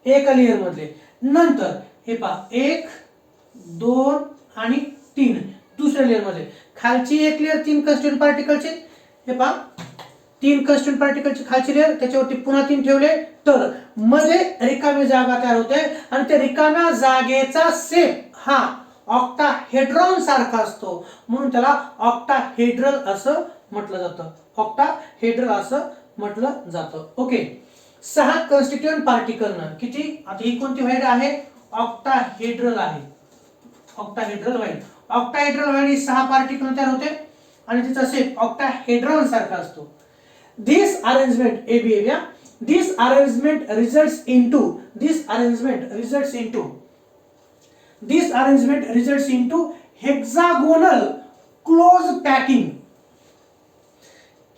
एका लेयर मधले. नंतर हे पहा 1 2 आणि 3 दुसऱ्या लेयर मध्ये. खालची एक लेयर 3 कन्स्टिट्यूएंट पार्टिकलचे. हे पहा 3 कन्स्टिट्यूएंट पार्टिकलची खालची लेयर, त्याच्यावरती पुन्हा 3 ठेवले तर मध्ये रिकामी जागा तयार होते आणि त्या रिकाम्या जागेचा शेप हा ऑक्टाहेड्रॉन सारखा असतो, म्हणून त्याला ऑक्टाहेड्रल असं म्हटलं जातं. ऑक्टाहेड्रल असं म्हटलं जातं. ओके. 6 कन्स्टिट्यूएंट पार्टिकलनं किती? आता ही कोणती व्हाईट आहे? ऑक्टाहेड्रल आहे. Octahedral void. ऑक्टाहेड्रल व्हाईट ही 6 पार्टिकल तयार होते आणि तिचा शेप ऑक्टाहेड्रॉन सारखा असतो. दिस अरेंजमेंट एबीएरिया this arrangement results into hexagonal close packing.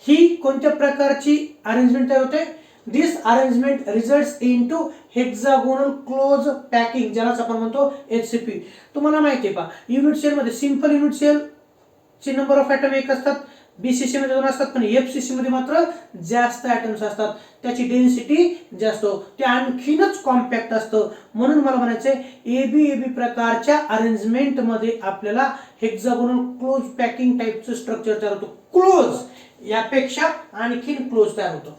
ही कोणत्या प्रकारची अरेंजमेंट तयार होते? This arrangement results into hexagonal close packing, ज्यालाच आपण म्हणतो HCP. तुम्हाला माहिती आहे पहा, युनिट सेल मध्ये सिंपल युनिट सेल चे नंबर ऑफ ॲटम 1 असतात, बीसीसी मध्ये 2 असतात, पण एफसीसी मध्ये मात्र जास्त ॲटम्स असतात, त्याची डेन्सिटी जास्त, ते आणखीनच कॉम्पॅक्ट असतं. म्हणून मला म्हणायचंय एबी प्रकारच्या अरेंजमेंट मध्ये आपल्याला हेक्सागोनल क्लोज पॅकिंग टाइपचं स्ट्रक्चर तयार होतं. क्लोज यापेक्षा आणखीन क्लोज तयार होतं.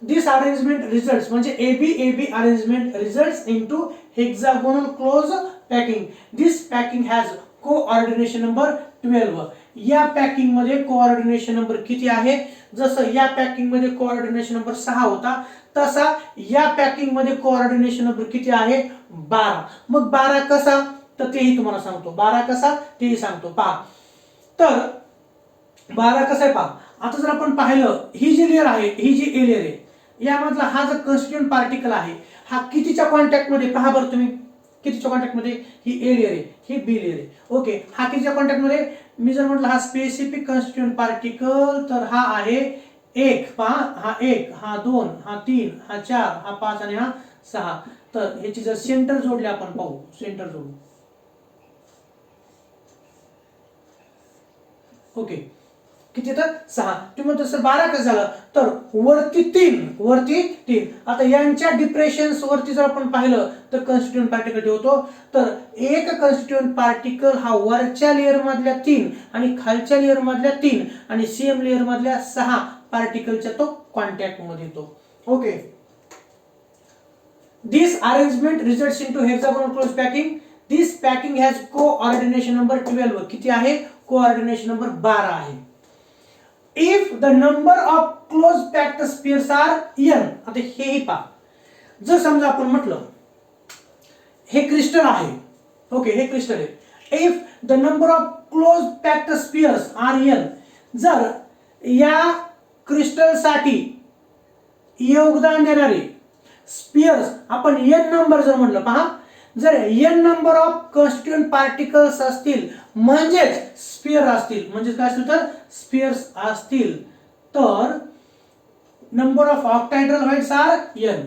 दिस अरेंजमेंट रिझल्ट्स म्हणजे AB arrangement results into hexagonal close packing. This packing has coordination number 12. या पॅकिंग मध्ये कोऑर्डिनेशन नंबर किती आहे? जसं या पॅकिंग मध्ये कोऑर्डिनेशन नंबर 6 होता, तसा या पॅकिंग मध्ये कोऑर्डिनेशन नंबर किती आहे? 12. मग 12 कसा? तर तेही तुम्हाला सांगतो. 12 कसा तेही सांगतो. पहा, तर 12 कसं आहे पहा. आता जर आपण पाहिलं, ही जी लेयर आहे, ही जी ए लेयर आहे, यामधला हा जो कन्स्टिट्यूएंट पार्टिकल आहे, हा कितीच्या कॉन्टॅक्ट मध्ये? पहा बरं तुम्ही, कितीच्या कॉन्टॅक्ट मध्ये? ही ए लेयर आहे, ही बी लेयर आहे. ओके, हा कितीच्या कॉन्टॅक्ट मध्ये? मी जर म्हटलं हा स्पेसिफिक कन्स्टिट्यूएंट पार्टिकल, तर हा आहे 1. पहा, हा 1, हा 2, हा 3, हा 4, हा 5 आणि हा 6. तर ह्याची जर सेंटर जोडले आपण पाहू, सेंटर जोडू. ओके, किती? तर 6. तुम्ही म्हणतो सर 12 कसं झालं? तर वरती 3. आता यांच्या डिप्रेशन्स वरती जर आपण पाहिलं तर कन्स्टिट्यूएंट पार्टिकल ठेवतो, तर एक कन्स्टिट्यूएंट पार्टिकल हा वरच्या लेयर मधल्या 3 आणि खालच्या लेयर मधल्या 3 आणि सेम लेयर मधल्या 6 पार्टिकलच्या तो कॉन्टॅक्ट मध्ये येतो. Okay. This arrangement results into hexagonal close packing. This packing has coordination number 12. किती आहे? कोऑर्डिनेशन नंबर 12 आहे. If the number of close packed spheres are n. आता हेही पहा, जर समजा आपण म्हटलं हे क्रिस्टल आहे. ओके, हे क्रिस्टल आहे. If the number of close packed spheres are n. जर या क्रिस्टल साठी योगदान देणारे स्फिअर्स आपण n नंबर जर म्हटलं, पहा, जर n number of constituent particles असतील म्हणजेच स्फिअर असतील, म्हणजे काय असतील? तर स्फिअर्स असतील, तर number of octahedral voids are n.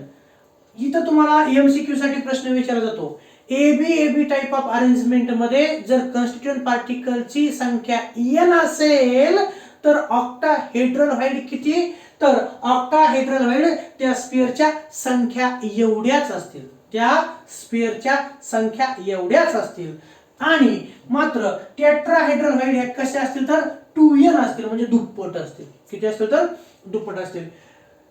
इथं तुम्हाला एमसीक्यू साठी प्रश्न विचारला जातो. एबी टाइप ऑफ अरेंजमेंट मध्ये जर कन्स्टिट्यूएंट पार्टिकलची संख्या n असेल तर ऑक्टाहेड्रल व्हाईट किती? तर ऑक्टाहेड्रल व्हाईट त्या स्फिअरच्या संख्या एवढ्याच असतील, त्या स्फिअरच्या संख्या एवढ्याच असतील. आणि मात्र टेट्राहेड्रल व्हाईट हे कसे असतील? तर 2n असतील, म्हणजे दुप्पट असतील. किती असतील? तर दुप्पट असतील.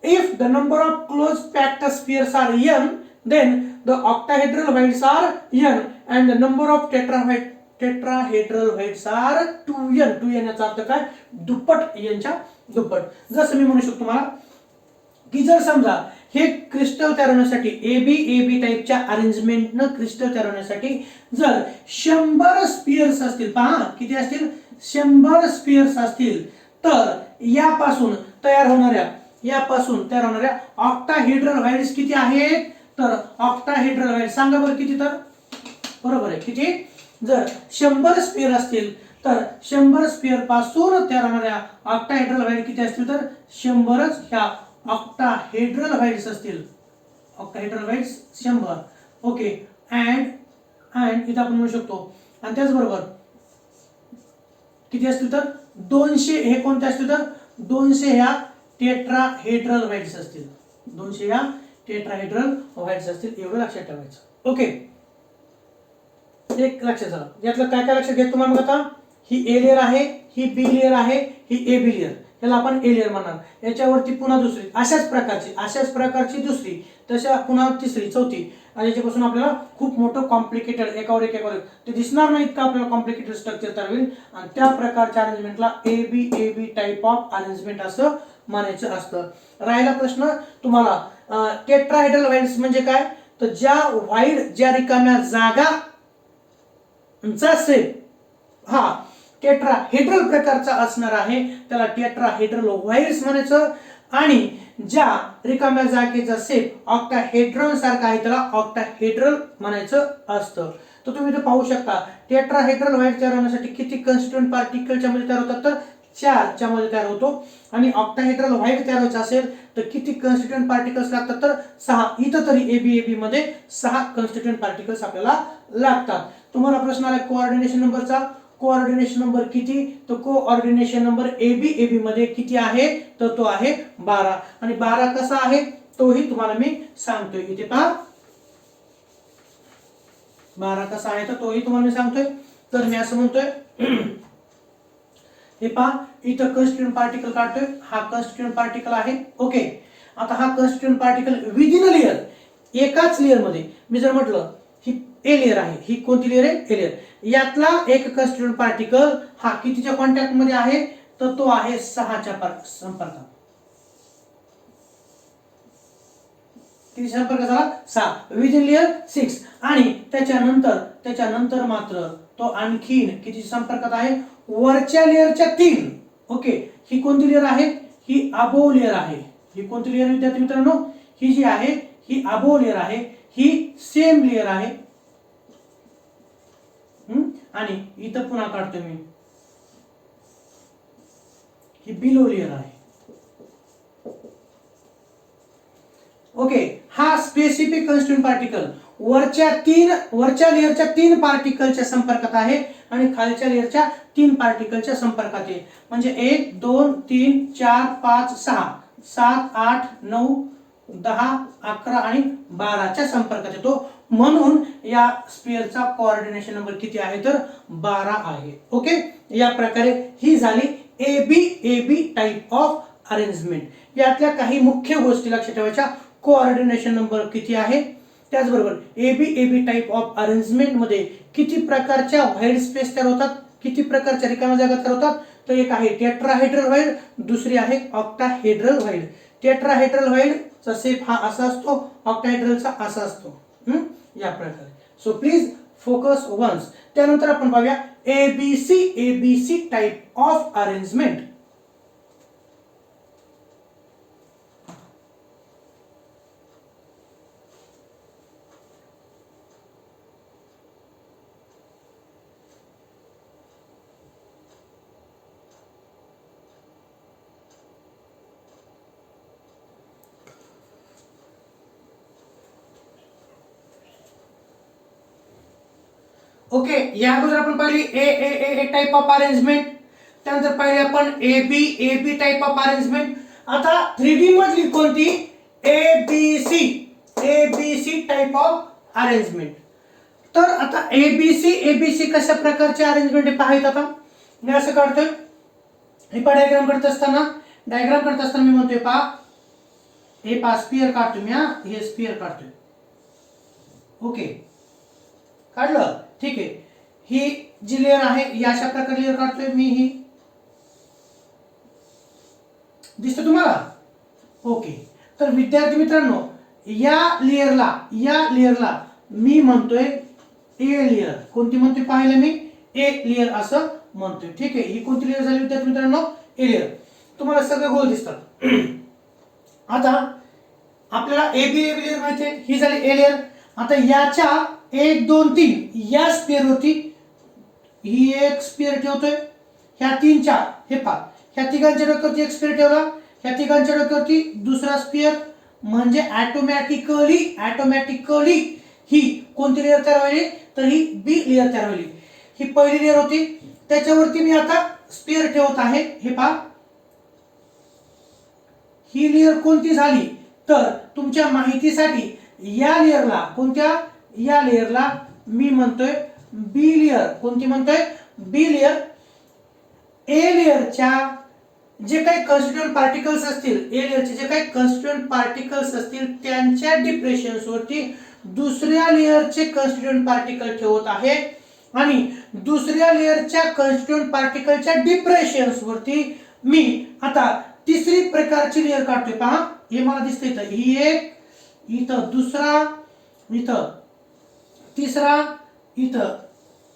If the number of close packed spheres are n, then the octahedral whites are n and the number of tetrahedral whites are 2n. 2n याचा अर्थ काय? दुप्पट, यांच्या दुप्पट. जसं मी म्हणू शकतो तुम्हाला की जर समजा हे क्रिस्टल तयार होण्यासाठी एबी टाइपच्या अरेंजमेंटनं क्रिस्टल तयार होण्यासाठी जर 100 स्फिअर्स असतील, पहा किती असतील? 100 स्फिअर्स असतील, तर यापासून तयार होणाऱ्या यापासून तयार होणाऱ्या ऑक्टाहेड्रल व्हाईड्स किती आहेत? तर ऑक्टाहेड्रल व्हाईड सांगा बरं किती? तर बरोबर आहे किती? जर 100 स्पियर असतील तर 100 स्पियर पासून तयार होणाऱ्या ऑक्टाहेड्रल व्हाईड किती असतील? तर 100च ह्या ऑक्टाहेड्रल व्हाईड्स असतील. ऑक्टाहेड्रल व्हाईड्स 100. ओके. अँड इथं आपण म्हणू शकतो आणि त्याचबरोबर किती असतील? तर 200 हे कोणते असतील? तर 200 ह्या टेट्राहेड्रल व्हाईड्स असतील. 200 ह्या टेट्राहेड्रल व्हाईड्स असतील. एवढं लक्षात ठेवायचं. ओके. एक लक्षात झालं. यातलं काय काय लक्षात घ्या तुम्हाला? मग आता ही ए लेअर आहे, ही बी लेअर आहे, ही ए बी लेअर, याला आपण ए लेअर म्हणणार. याच्यावरती पुन्हा दुसरी अशाच प्रकारची दुसरी, तशा पुन्हा तिसरी, चौथी, आणि याच्यापासून आपल्याला खूप मोठं कॉम्प्लिकेटेड एकावर एक ते दिसणार नाही इतकं आपल्याला कॉम्प्लिकेटेड स्ट्रक्चर तयार होईल. आणि त्या प्रकारच्या अरेंजमेंटला A B type of arrangement असं म्हणायचं असतं. राहिला प्रश्न तुम्हाला टेट्राहेड्रल व्हाईड्स म्हणजे काय? तर ज्या रिकाम्या जागा चा शेप हा टेट्राहेड्रल प्रकारचा असणार आहे त्याला टेट्राहेड्रल व्हाईड्स म्हणायचं. आणि ज्या रिकाम्या जागेचा शेप ऑक्टाहेड्रॉन सारखा आहे त्याला ऑक्टाहेड्रल म्हणायचं असतं. तर तुम्ही इथे पाहू शकता टेट्राहेड्रल व्हाईड तयार होण्यासाठी किती कन्स्टिट्यूएंट पार्टिकलच्या मध्ये तयार होतात? तर 4 च्या मध्ये तयार होतो. आणि ऑक्टाहेड्रल व्हाईड तयार व्हायचं असेल तर किती कन्स्टिट्यूएंट पार्टिकल्स लागतात? तर 6. इथं तरी एबी मध्ये 6 कन्स्टिट्यूएंट पार्टिकल्स आपल्याला लागतात. तुम्हाला प्रश्न आला कोऑर्डिनेशन नंबरचा. कोऑर्डिनेशन नंबर किती? तर कोऑर्डिनेशन नंबर एबी मध्ये किती आहे? तर तो आहे 12. आणि 12 कसा आहे तोही तुम्हाला मी सांगतोय. इथे पहा 12 कसा आहे तर तोही तुम्हाला मी सांगतोय. तर मी असं म्हणतोय हे पहा इथं कन्स्टिट्यूएंट पार्टिकल काढतोय. हा कन्स्टिट्यूएंट पार्टिकल आहे. ओके. आता हा constituent particle within a layer, एकाच लेयर मध्ये मी जर म्हटलं ही ए लेयर आहे, ही कोणती लेयर आहे? A layer. यातला एक कन्स्टिट्यूएंट पार्टिकल हा कितीच्या कॉन्टॅक्ट मध्ये आहे? तर तो आहे 6च्या संपर्कात. किती संपर्क झाला? 6. Within layer 6. आणि त्याच्यानंतर मात्र तो आणखीन किती संपर्कात आहे? वरच्या लेयरच्या 3. ओके. ही कोणती लेयर आहे? ही अबोव लेयर आहे. ही कोणती लेयर विद्यार्थी मित्रांनो? ही जी आहे ही अबोव लेयर आहे. ही सेम लेयर आहे. आणि इथं पुन्हा काढतो मी ही बिलो लेयर आहे. ओके. हा स्पेसिफिक कन्स्टिट्यूएंट पार्टिकल वरच्या लेयरच्या 3 पार्टिकलच्या संपर्कात आहे आणि खालच्या लेयरच्या 3 पार्टिकलच्या संपर्कात आहे. म्हणजे 1 2 3 4 5 6 7 8 9 10 11 आणि 12च्या संपर्कात येतो. म्हणून या स्पियरचा कोऑर्डिनेशन नंबर किती आहे? तर 12 आहे. ओके. या प्रकारे ही झाली एबी टाइप ऑफ अरेंजमेंट. यातल्या काही मुख्य गोष्टी लक्षात ठेवायच्या. कोऑर्डिनेशन नंबर किती आहे, त्याचबरोबर एबी टाइप ऑफ अरेंजमेंट मध्ये किती प्रकारच्या व्हाईड स्पेस तयार होतात, किती प्रकारच्या रिकाम्या जागा तयार होतात. तर एक आहे टेट्राहेड्रल व्हाईड, दुसरी आहे ऑक्टाहेड्रल व्हाईड. टेट्राहेड्रल व्हाईड चा शेप हा असा असतो, ऑक्टाहेड्रलचा असा असतो. या प्रकारे. So please focus once. त्यानंतर आपण पाहूया ABC type of arrangement. Okay. या अगोदर आपण पाहिली ए टाइप ऑफ अरेंजमेंट, त्यानंतर पाहिले आपण एबी टाइप ऑफ अरेंजमेंट. आता 3D मधली कोणती? ABC type of arrangement. तर आता एबीसी कशा प्रकारचे अरेंजमेंट आहे पाहायचं. आता मी असं काढतोय, हे डायग्राम करत असताना मी म्हणतोय पहा हे स्पियर काढतोय मी. हे स्पियर काढतोय. ओके. काढलं. ठीक आहे. ही जी लेयर आहे या अशा प्रकारे लेयर काढतोय मी. ही दिसतं तुम्हाला? ओके. तर विद्यार्थी मित्रांनो या लेयरला मी म्हणतोय ए लेयर. कोणती म्हणतोय पाहिलं मी? ए लेयर असं म्हणतोय. ठीक आहे. ही कोणती लेयर झाली विद्यार्थी मित्रांनो? A layer. तुम्हाला सगळे गोल दिसतात. आता आपल्याला ए बी लेअर माहिती आहे, ही झाली ए लेअर. आता याच्या 1 2 3 या स्पेअरवरती ही एक स्पेअर ठेवतोय, ह्या 3 4 हे पहा, ह्या तिघांच्या डोक्यावरती एक स्पेअर ठेवला, ह्या तिघांच्या डोक्यावरती दुसरा स्पेअर, म्हणजे ऑटोमॅटिकली ही कोणती लेअर तयार व्हायली, तर ही बी लेअर तयार व्हायली. ही पहिली लेअर होती, त्याच्यावरती मी आता स्पेअर ठेवत आहे. हे पहा, ही लेअर कोणती झाली, तर तुमच्या माहितीसाठी या लेअरला, कोणत्या, या लेअरला मी म्हणतोय बी लेअर. कोणती म्हणतोय, बी लेअर. ए लेअरच्या जे काही कन्स्टिट्यूएंट पार्टिकल्स असतील, ए लेअरचे जे काही कन्स्टिट्यूएंट पार्टिकल्स असतील त्यांच्या डिप्रेशन्स वरती दुसऱ्या लेअरचे कन्स्टिट्यूएंट पार्टिकल ठेवत आहे, आणि दुसऱ्या लेअरच्या कन्स्टिट्यूएंट पार्टिकलच्या डिप्रेशन्स वरती मी आता तिसरी प्रकारची लेअर काढतोय. पहा, हे मला दिसतंय इथं, ही एक, इथं दुसरा, इथं तिसरा, इथं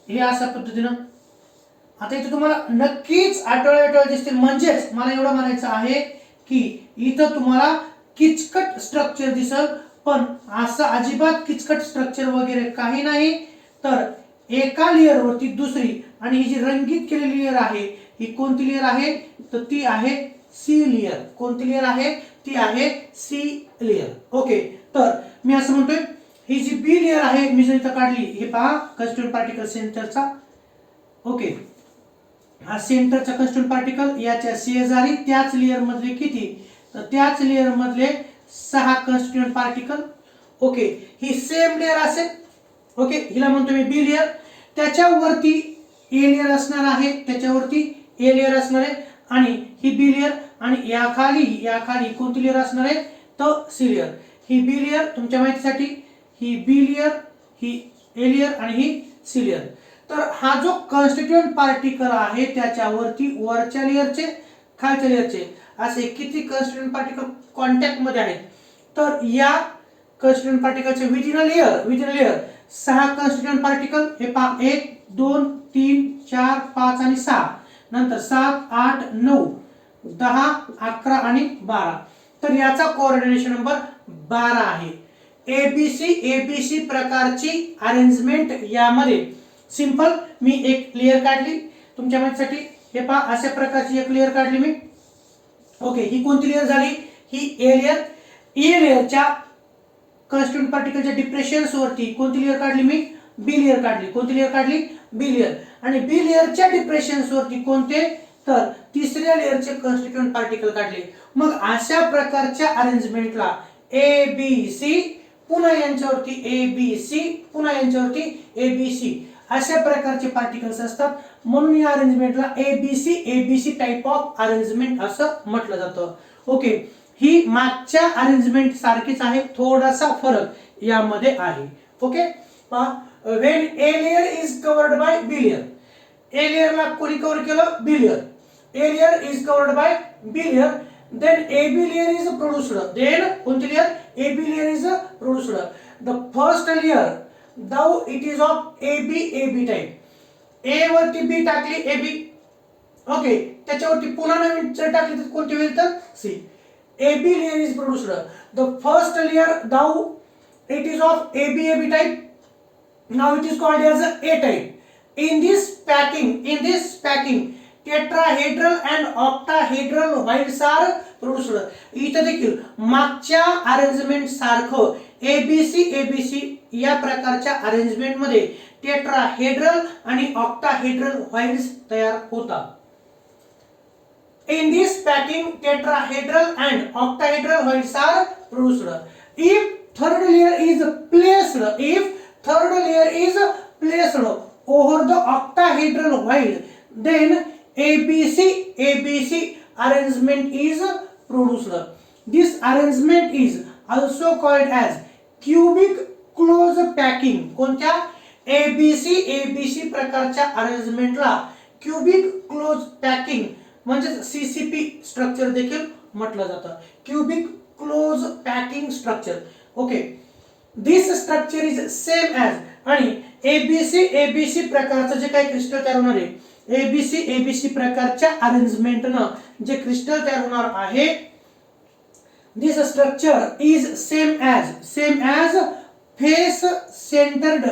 हे अशा पद्धतीनं. आता इथं तुम्हाला नक्कीच आठवड्या दिसतील. म्हणजेच मला एवढं म्हणायचं आहे की इथं तुम्हाला किचकट स्ट्रक्चर दिसल, पण असं अजिबात किचकट स्ट्रक्चर वगैरे काही नाही. तर एका लेअर वरती दुसरी, आणि ही जी रंगीत केलेली लेअर आहे ही कोणती लेअर आहे, तर ती आहे सी लेअर. कोणती लेअर आहे, ती आहे सी लेअर. ओके, तर मी असं म्हणतोय ही जी बी लेअर आहे मी जर इथं काढली, हे पहा कन्स्टिट्यूएंट पार्टिकल सेंटरचा. ओके, हा सेंटरचा कन्स्टिट्यूएंट पार्टिकल, याच्या शेजारी त्याच लेअर मधले किती, तर त्याच लेअर मधले 6 कन्स्टिट्यूएंट पार्टिकल. ओके, ही सेम लेअर असेल. ओके, हिला म्हणतो मी बी लेअर. त्याच्यावरती ए लेअर असणार आहे, त्याच्यावरती ए लेअर असणार आहे, आणि ही बी लेअर, आणि याखाली कोणती लेअर असणार आहे, तर सी लेअर. ही बी लेअर तुमच्या माहितीसाठी, ही बी लेअर, ही ए लेअर, आणि ही सी लेअर. तर हा जो कन्स्टिट्यूएंट पार्टिकल आहे त्याच्यावरती वरच्या लेअरचे, खालच्या लेअरचे असे किती कन्स्टिट्यूएंट पार्टिकल कॉन्टॅक्ट मध्ये आहेत, तर या कन्स्टिट्यूएंट पार्टिकलचे within a layer 6 constituent particle. हे पहा, 1 2 3 4 5 आणि 6, नंतर 7 8 9 10 11 आणि 12. तर याचा कोऑर्डिनेशन नंबर 12 आहे. एबीसी प्रकारची अरेंजमेंट यामध्ये. सिंपल, मी एक लेअर काढली तुमच्या माहितीसाठी. हे पहा, अशा प्रकारची एक लेअर काढली मी. ओके, ही कोणती लेअर झाली, ही ए लेअर. ए लेअरच्या कन्स्टिट्यूएंट पार्टिकलच्या डिप्रेशन्स वरती कोणती लेअर काढली मी, बी लेअर काढली. कोणती लेअर काढली, बी लेअर. आणि बी लेअरच्या डिप्रेशन्स वरती कोणते, तर तिसऱ्या लेअरचे कन्स्टिट्यूएंट पार्टिकल काढले. मग अशा प्रकारच्या अरेंजमेंटला ए बी सी, पुन्हा यांच्यावरती ए बी सी, पुन्हा यांच्यावरती ए बी सी, अशा प्रकारचे पार्टिकल्स असतात. म्हणून या अरेंजमेंटला एबीसी टाइप ऑफ अरेंजमेंट असं म्हटलं जातं. ओके, ही मागच्या अरेंजमेंट सारखीच आहे, थोडासा फरक यामध्ये आहे. Okay, when A layer is covered by B layer. A लेअरला कोणी कव्हर केलं, B layer. A layer is covered by B layer, then AB layer is produced. Then कोणती layer, AB layer is produced. The first layer, though it is of AB type. A वरती B टाकली AB. Okay, त्याच्यावरती पुन्हा नवीन जर टाकली तर कोणती होईल, तर C. AB layer is produced. The first layer, though it is of AB type, now it is called as A type. In this packing tetrahedral and octahedral whites are produced. इथं देखील मागच्या अरेंजमेंट सारखं ABC या प्रकारच्या arrangement मध्ये tetrahedral आणि octahedral whites तयार होतात. In this packing tetrahedral and octahedral whites are produced. If third layer is placed over the octahedral white, then ABC arrangement is produced. This arrangement is also called as cubic close packing. कोणत्या, ABC प्रकारच्या अरेंजमेंटला cubic close packing म्हणजे CCP structure देखील म्हटलं जातं. Cubic close packing structure. Okay, this structure is same as, आणि ABC प्रकारचं जे काही क्रिस्टल तयार होणार आहे, एबीसी प्रकारच्या अरेंजमेंटनं जे क्रिस्टल तयार होणार आहे this structure is same as face centered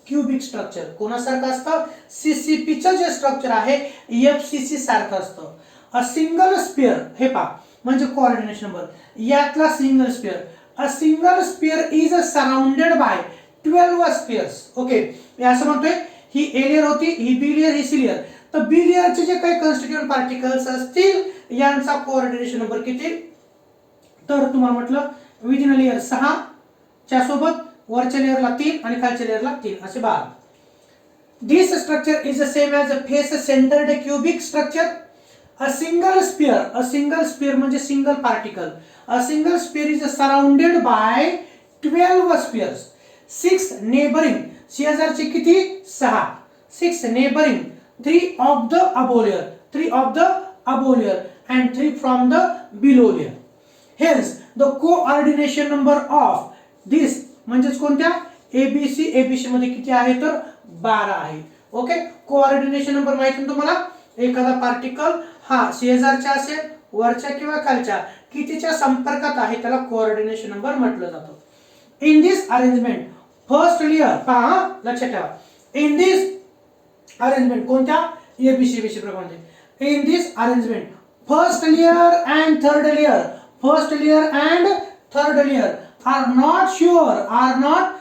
cubic structure. कोणासारखं असतं? सीसीपीचं जे स्ट्रक्चर आहे एफसीसी सारखं असतं. अ सिंगल स्पेअर, हे पहा म्हणजे कोऑर्डिनेशन नंबर, यातला single sphere. A single sphere is surrounded by 12 spheres. Okay, मी असं म्हणतोय ही ए लेयर होती, ही बी लेयर, ही सी लेयर. तर बी लेयरचे जे काही कॉन्स्टिट्यूएंट पार्टिकल्स असतील यांचा कोऑर्डिनेशन नंबर किती? तर तुम्हाला म्हटलं विदिन अ लेयर 6 च्या सोबत वरच्या लेयरला 3 आणि खालच्या लेयरला 3 असे 12. This structure is the same as a face centered cubic structure. A single sphere म्हणजे single particle. A single sphere is surrounded by 12 spheres. 6 neighbouring, शेजारचे किती? 6. 6 neighbouring, 3 of the above layer and 3 from the below layer. Hence the coordination number of this म्हणजेच कोणत्या? ABC मध्ये किती आहे? तर 12 आहे. ओके, कोऑर्डिनेशन नंबर माहिती आहे तुम्हाला? एखादा पार्टिकल हा शेजारच्या असेल, वरच्या किंवा खालच्या, कितीच्या संपर्कात आहे त्याला कोऑर्डिनेशन नंबर म्हटलं जातं. In this arrangement first layer, पहा लक्षात ठेवा, इन दिस अरेंजमेंट कोणत्या? एबीसी प्रमाणे. In this arrangement first layer and third layer are not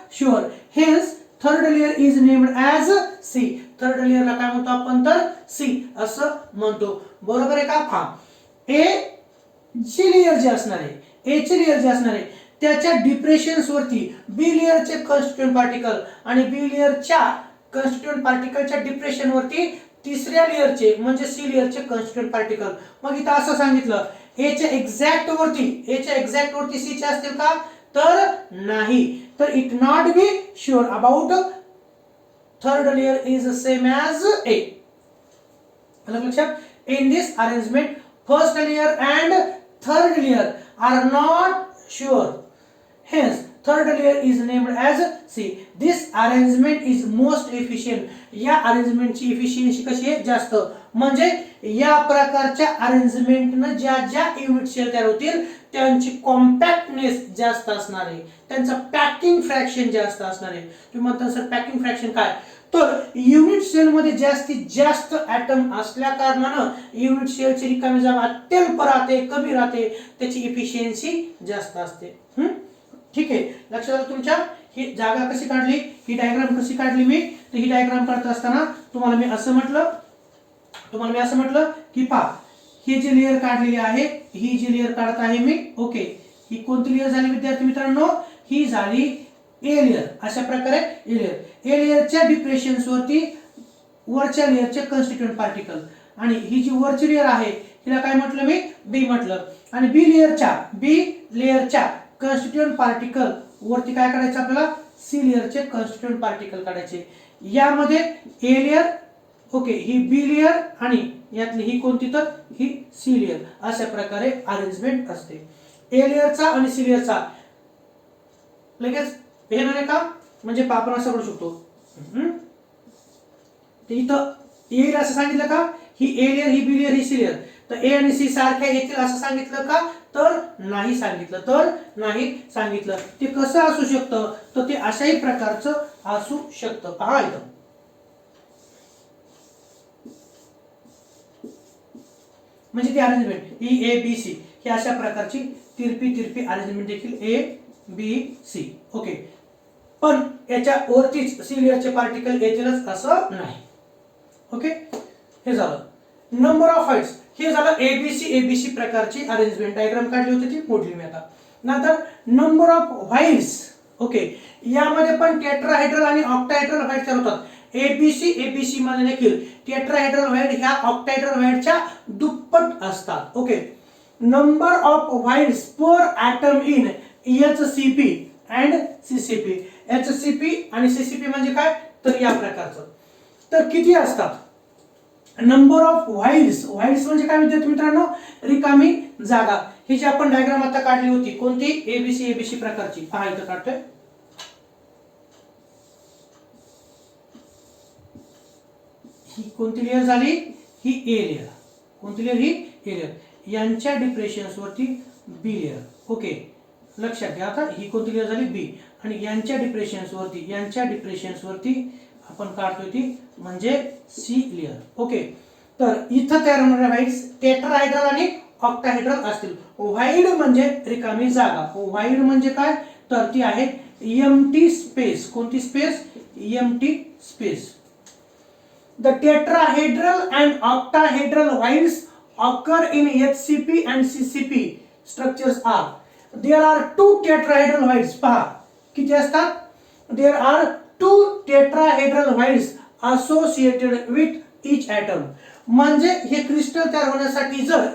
sure, hence third layer is named as C. third layer ला काय म्हणतो आपण? तर C असं म्हणतो. बरोबर आहे का? हा, ए ची लेयर जे असणार आहे त्याच्या डिप्रेशन्स वरती बी लेयरचे कॉन्स्टिट्यूएंट पार्टिकल आणि बी लेयरच्या कॉन्स्टिट्यूएंट पार्टिकलच्या डिप्रेशन वरती तिसऱ्या लेयरचे म्हणजे सी लेयरचे कॉन्स्टिट्यूएंट पार्टिकल. मग इथं असं सांगितलं ए च्या एक्झॅक्ट वरती सी चे असतील का? तर नाही. तर it not be sure about third layer is same as A. लक्षात, in this arrangement first layer and third layer are not sure, hence third layer is named as C. This arrangement is most efficient. या अरेंजमेंटची efficiency कशी आहे? जास्त. म्हणजे या प्रकारच्या अरेंजमेंटनं ज्या unit sale तयार होतील त्यांची कॉम्पॅक्टनेस जास्त असणार आहे, त्यांचा पॅकिंग फ्रॅक्शन जास्त असणार आहे. तुम्ही म्हणता सर पॅकिंग फ्रॅक्शन काय? तर युनिट सेल मध्ये जास्तीत जास्त ॲटम असल्या कारणानं युनिट सेलची रिकामी जागा अत्यल्प राहते, कमी राहते, त्याची इफिशियन्सी जास्त असते. ठीक आहे, लक्षात आलं तुमच्या? ही जागा कशी काढली, ही डायग्राम कशी काढली मी? तर ही डायग्राम काढत असताना तुम्हाला मी असं म्हटलं की पहा, ही जी लेयर काढलेली आहे, ही जी लेयर काढत आहे मी. ओके, ही कोणती लेयर झाली विद्यार्थी मित्रांनो? ही झाली ए लेयर. अशा प्रकारे ए लेयरच्या डिप्रेशन्स वरती वरच्या लेयरचे कॉन्स्टिट्यूएंट पार्टिकल आणि ही जी वरची लेयर आहे हिला काय म्हटलं मी? बी म्हटलं. आणि बी लेयरच्या कॉन्स्टिट्यूएंट पार्टिकल वरती काय काढायचं आपल्याला? सी लेयरचे कॉन्स्टिट्यूएंट पार्टिकल काढायचे. यामध्ये ए लेयर, ओके, ही बी लेयर आणि यातली ही कोणती? तर ही सी लेयर. अशा प्रकारे अरेंजमेंट असते. ए लेयरचा आणि सी लेयरचा लगेच येणार आहे का? म्हणजे आपण असं करू शकतो, इथं येईल असं सांगितलं का? ही ए लेयर, ही बी लेयर, ही सी लेयर. तर ए आणि सी सारख्या येतील असं सांगितलं का? तर नाही सांगितलं. ते कसं असू शकतं? तर ते अशाही प्रकारचं असू शकतं. पहा इथं, म्हणजे ती अरेंजमेंट ई ए बी सी ही अशा प्रकारची तिरपी अरेंजमेंट देखील ए बी सी. ओके, पण याच्या वरतीच सी लेयरचे पार्टिकल येतीलच असं नाही. ओके, हे झालं. नंबर ऑफ हाइट्स, हे झालं एबीसी प्रकारची अरेंजमेंट. डायग्राम काढली होती ती मोडली मी आता. नंतर नंबर ऑफ व्हाईट्स. ओके, यामध्ये पण टेट्राहेड्रल आणि ऑक्टाहेड्रल व्हाईट तयार होतात. एबीसी मध्ये देखील टेट्राहेड्रल व्हाईट ह्या ऑक्टाहेड्रल व्हाईटच्या दुप्पट असतात. Okay, number of voids per atom in HCP and CCP. HCP आणि सीसीपी म्हणजे काय? तर या प्रकारचं. तर किती असतात? नंबर ऑफ व्हाईट्स म्हणजे काय विद्यार्थी मित्रांनो? रिकामी जागा. ही जी आपण डायग्राम आता काढली होती कोणती? एबीसी प्रकारची. पहा इथं काढतोय. ही कोणती लेयर झाली? ही ए लेयर. कोणती लेयर? ही ए लेयर. यांच्या डिप्रेशन्स वरती बी लेयर. ओके, लक्षात घ्या. आता ही कोणती लेयर झाली बी, आणि यांच्या डिप्रेशन्स वरती आपण काढतोय ती म्हणजे सी लेयर. ओके, तर इथं तयार होणाऱ्या व्हाईड्स टेट्राहायड्रल आणि ऑक्टाहायड्रल असतील. व्हाईड म्हणजे रिकामी जागा. व्हाईड म्हणजे काय, तर ती आहे एम्प्टी स्पेस. कोणती space, empty space. The tetrahedral and octahedral voids occur in HCP and CCP structures are. There are two tetrahedral voids. पहा किती असतात. There are two tetrahedral voids associated with each atom. म्हणजे हे crystal तयार होण्यासाठी जर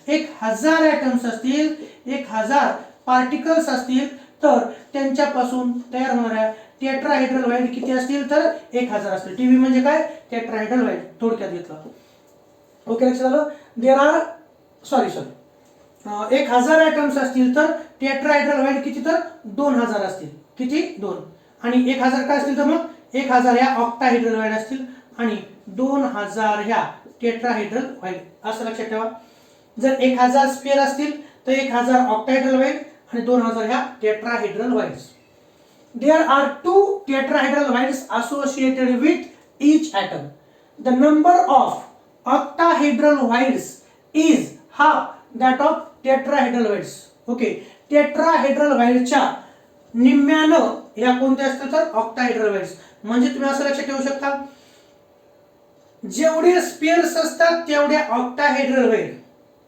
1000 atoms असतील, 1000 particles असतील, तर त्यांच्यापासून तयार होणाऱ्या टेट्राहायड्रल वाईड किती असतील, तर 1000 असतील. टीव्ही म्हणजे काय, टेट्राहायड्रल वाईड थोडक्यात घेतलं. ओके, लक्षात आलं. देर आर 1000 ॲटम्स असतील तर टेट्राहायड्रल वाईड किती, तर 2000 असतील. किती, 2. आणि 1000 काय असतील, तर मग 1000 ह्या ऑक्टाहायड्रल वाईड असतील आणि 2000 ह्या टेट्राहायड्रल वाईड. असं लक्षात ठेवा. जर 1000 स्फिअर असतील तर 1000 ऑक्टाहायड्रल वाईड आणि 2000 ह्या tetrahedral वाईड्स. There are two tetrahedral voids associated with each atom. The number of octahedral voids is half that of tetrahedral voids. Okay, tetrahedral voidच्या निम्म्यानं ह्या कोणत्या असतात, तर octahedral voids. म्हणजे तुम्ही असं लक्षात ठेवू शकता, जेवढे स्पेअर्स असतात तेवढ्या ऑक्टाहेड्रल वाईड.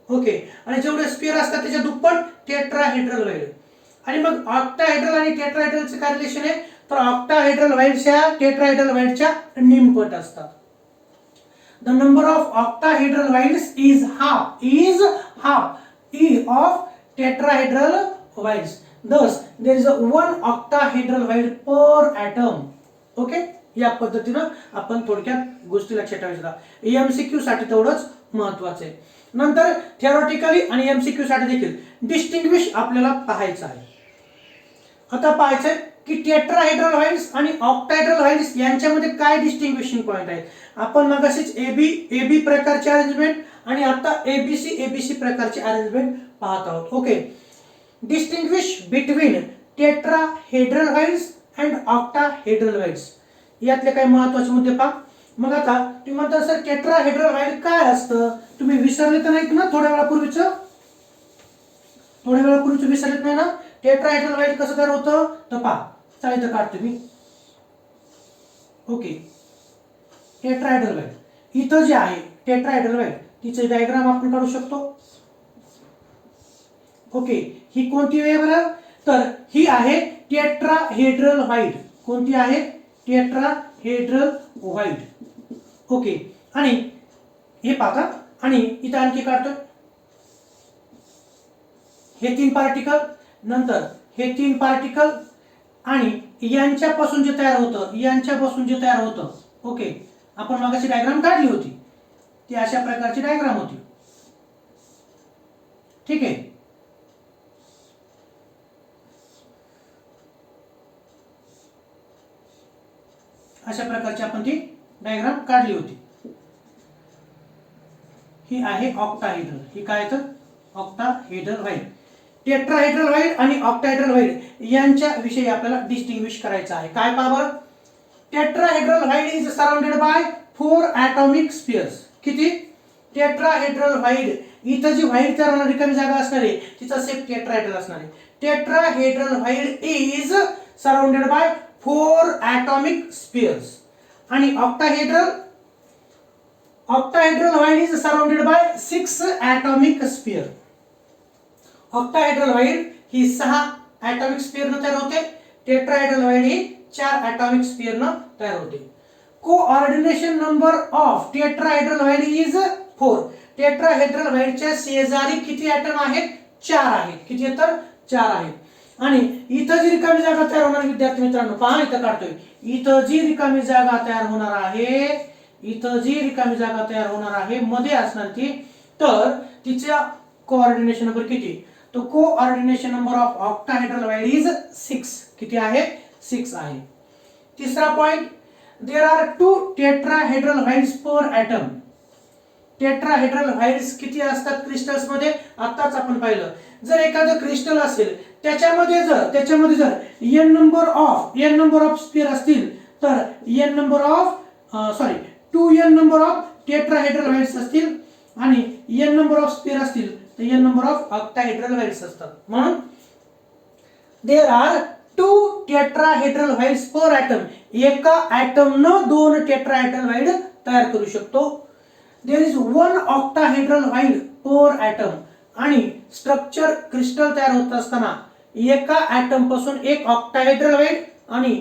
ओके, आणि जेवढे स्पेअर असतात त्याच्या दुप्पट टेट्राहेड्रल वाईड. आणि मग ऑक्टाहेड्रल आणि टेट्राहेड्रलचे काय रिलेशन आहे, तर ऑक्टाहेड्रल वाईडच्या टेट्राहेड्रल वाईडच्या निमपट असतात. The number of octahedral voids is half of tetrahedral voids. Thus there is a one octahedral void per atom. Okay, या पद्धतीनं आपण थोडक्यात गोष्टी लक्षात ठेवायच्या. एमसीक्यू साठी तेवढंच महत्वाचं आहे. नंतर थिओरिटिकली आणि एमसीक्यू साठी देखील डिस्टिंग्विश आपल्याला पाहायचं आहे. आता पाहायचंय की टेट्राहेड्रल व्हाईड्स आणि ऑक्टाहेड्रल व्हाईड्स यांच्यामध्ये काय डिस्टिंग्विशिंग पॉइंट आहेत. आपण मगाशीच एबी प्रकारचे अरेंजमेंट आणि आता एबीसी प्रकारचे अरेंजमेंट पाहत आहोत. Okay, distinguish between tetrahedral voids and octahedral voids यातले काही महत्त्वाचे मुद्दे पहा. मग आता तुम्ही म्हणता सर टेट्राहेड्रल व्हाईड काय असतं, तुम्ही विसरले तर नाहीत ना, थोड्या वेळापूर्वीच विसरलेत नाही ना. टेट्राहेड्रल व्हाईड कसं तयार होतं तर पहा, चालेल तर काढतो मी. ओके, टेट्राहेड्रल व्हाईड इथं जे आहे टेट्राहेड्रल व्हाईड तिचे डायग्राम आपण काढू शकतो. ओके, ही कोणती आहे बरं, तर ही आहे टेट्राहेड्रल व्हाईड. कोणती आहे, टेट्राहेड्रल व्हाईड. ओके, आणि हे पाहता, आणि इथं आणखी काढतोय हे 3 पार्टिकल, नंतर हे 3 पार्टिकल, आणि यांच्यापासून जे तयार होतं. ओके, आपण मागाशी डायग्राम काढली होती ती अशा प्रकारची डायग्राम होती. ठीक आहे, अशा प्रकारची आपण ती डायग्राम काढली होती. ही आहे ऑक्टाहेड्रल. ही काय तर ऑक्टाहेड्रल व्हाईड. टेट्राहेड्रल व्हाईड आणि ऑक्टाहेड्रल व्हाईड यांच्या विषयी आपल्याला डिस्टिंग्विश करायचं आहे. काय पहा बरं, tetrahedral void is surrounded by 4 atomic spheres. किती, टेट्राहेड्रल व्हाईड इथं जी व्हाईड तयार होणारी रिकामी जागा असणार आहे तिचा सेट टेट्राहेड्रल असणार आहे. Tetrahedral void is surrounded by 4 atomic spheres. आणि octahedral void is surrounded by 6 atomic sphere. Octahedral void ही 6 ॲटॉमिक स्पिअरनं तयार होते. टेट्राहेड्रल व्हाईड ही 4 ॲटॉमिक स्पिअरनं तयार होते. Coordination number of tetrahedral void is 4. Tetrahedral व्हाईडच्या शेजारी किती ॲटम आहेत, 4 आहेत. किती आहेत, तर 4 आहेत. आणि इथं जी रिकामी जागा तयार होणार, विद्यार्थी मित्रांनो पहा इथं काढतोय, इथं जी रिकामी जागा तयार होणार आहे मध्ये असणार ती, तर तिच्या कोऑर्डिनेशन नंबर किती, तो coordination number of octahedral void is 6. किती आहे, 6 आहे. तिसरा point, there are 2 tetrahedral voids per atom. Tetrahedral voids किती असतात क्रिस्टल्स मध्ये? आताच आपण पाहिलं. जर एखादं क्रिस्टल असेल त्याच्यामध्ये जर n नंबर ऑफ स्पियर असतील तर n number of 2n number of tetrahedral voids असतील आणि n नंबर ऑफ स्पियर असतील तर n number of octahedral voids असतात. म्हणून there are 2 tetrahedral voids per atom. एका ॲटमनं 2 टेट्राहेड्रल व्हाईड तयार करू शकतो. There is 1 octahedral void per atom. आणि स्ट्रक्चर क्रिस्टल तयार होत असताना एका ॲटम पासून एक ऑक्टाहेड्रल व्हाईड आणि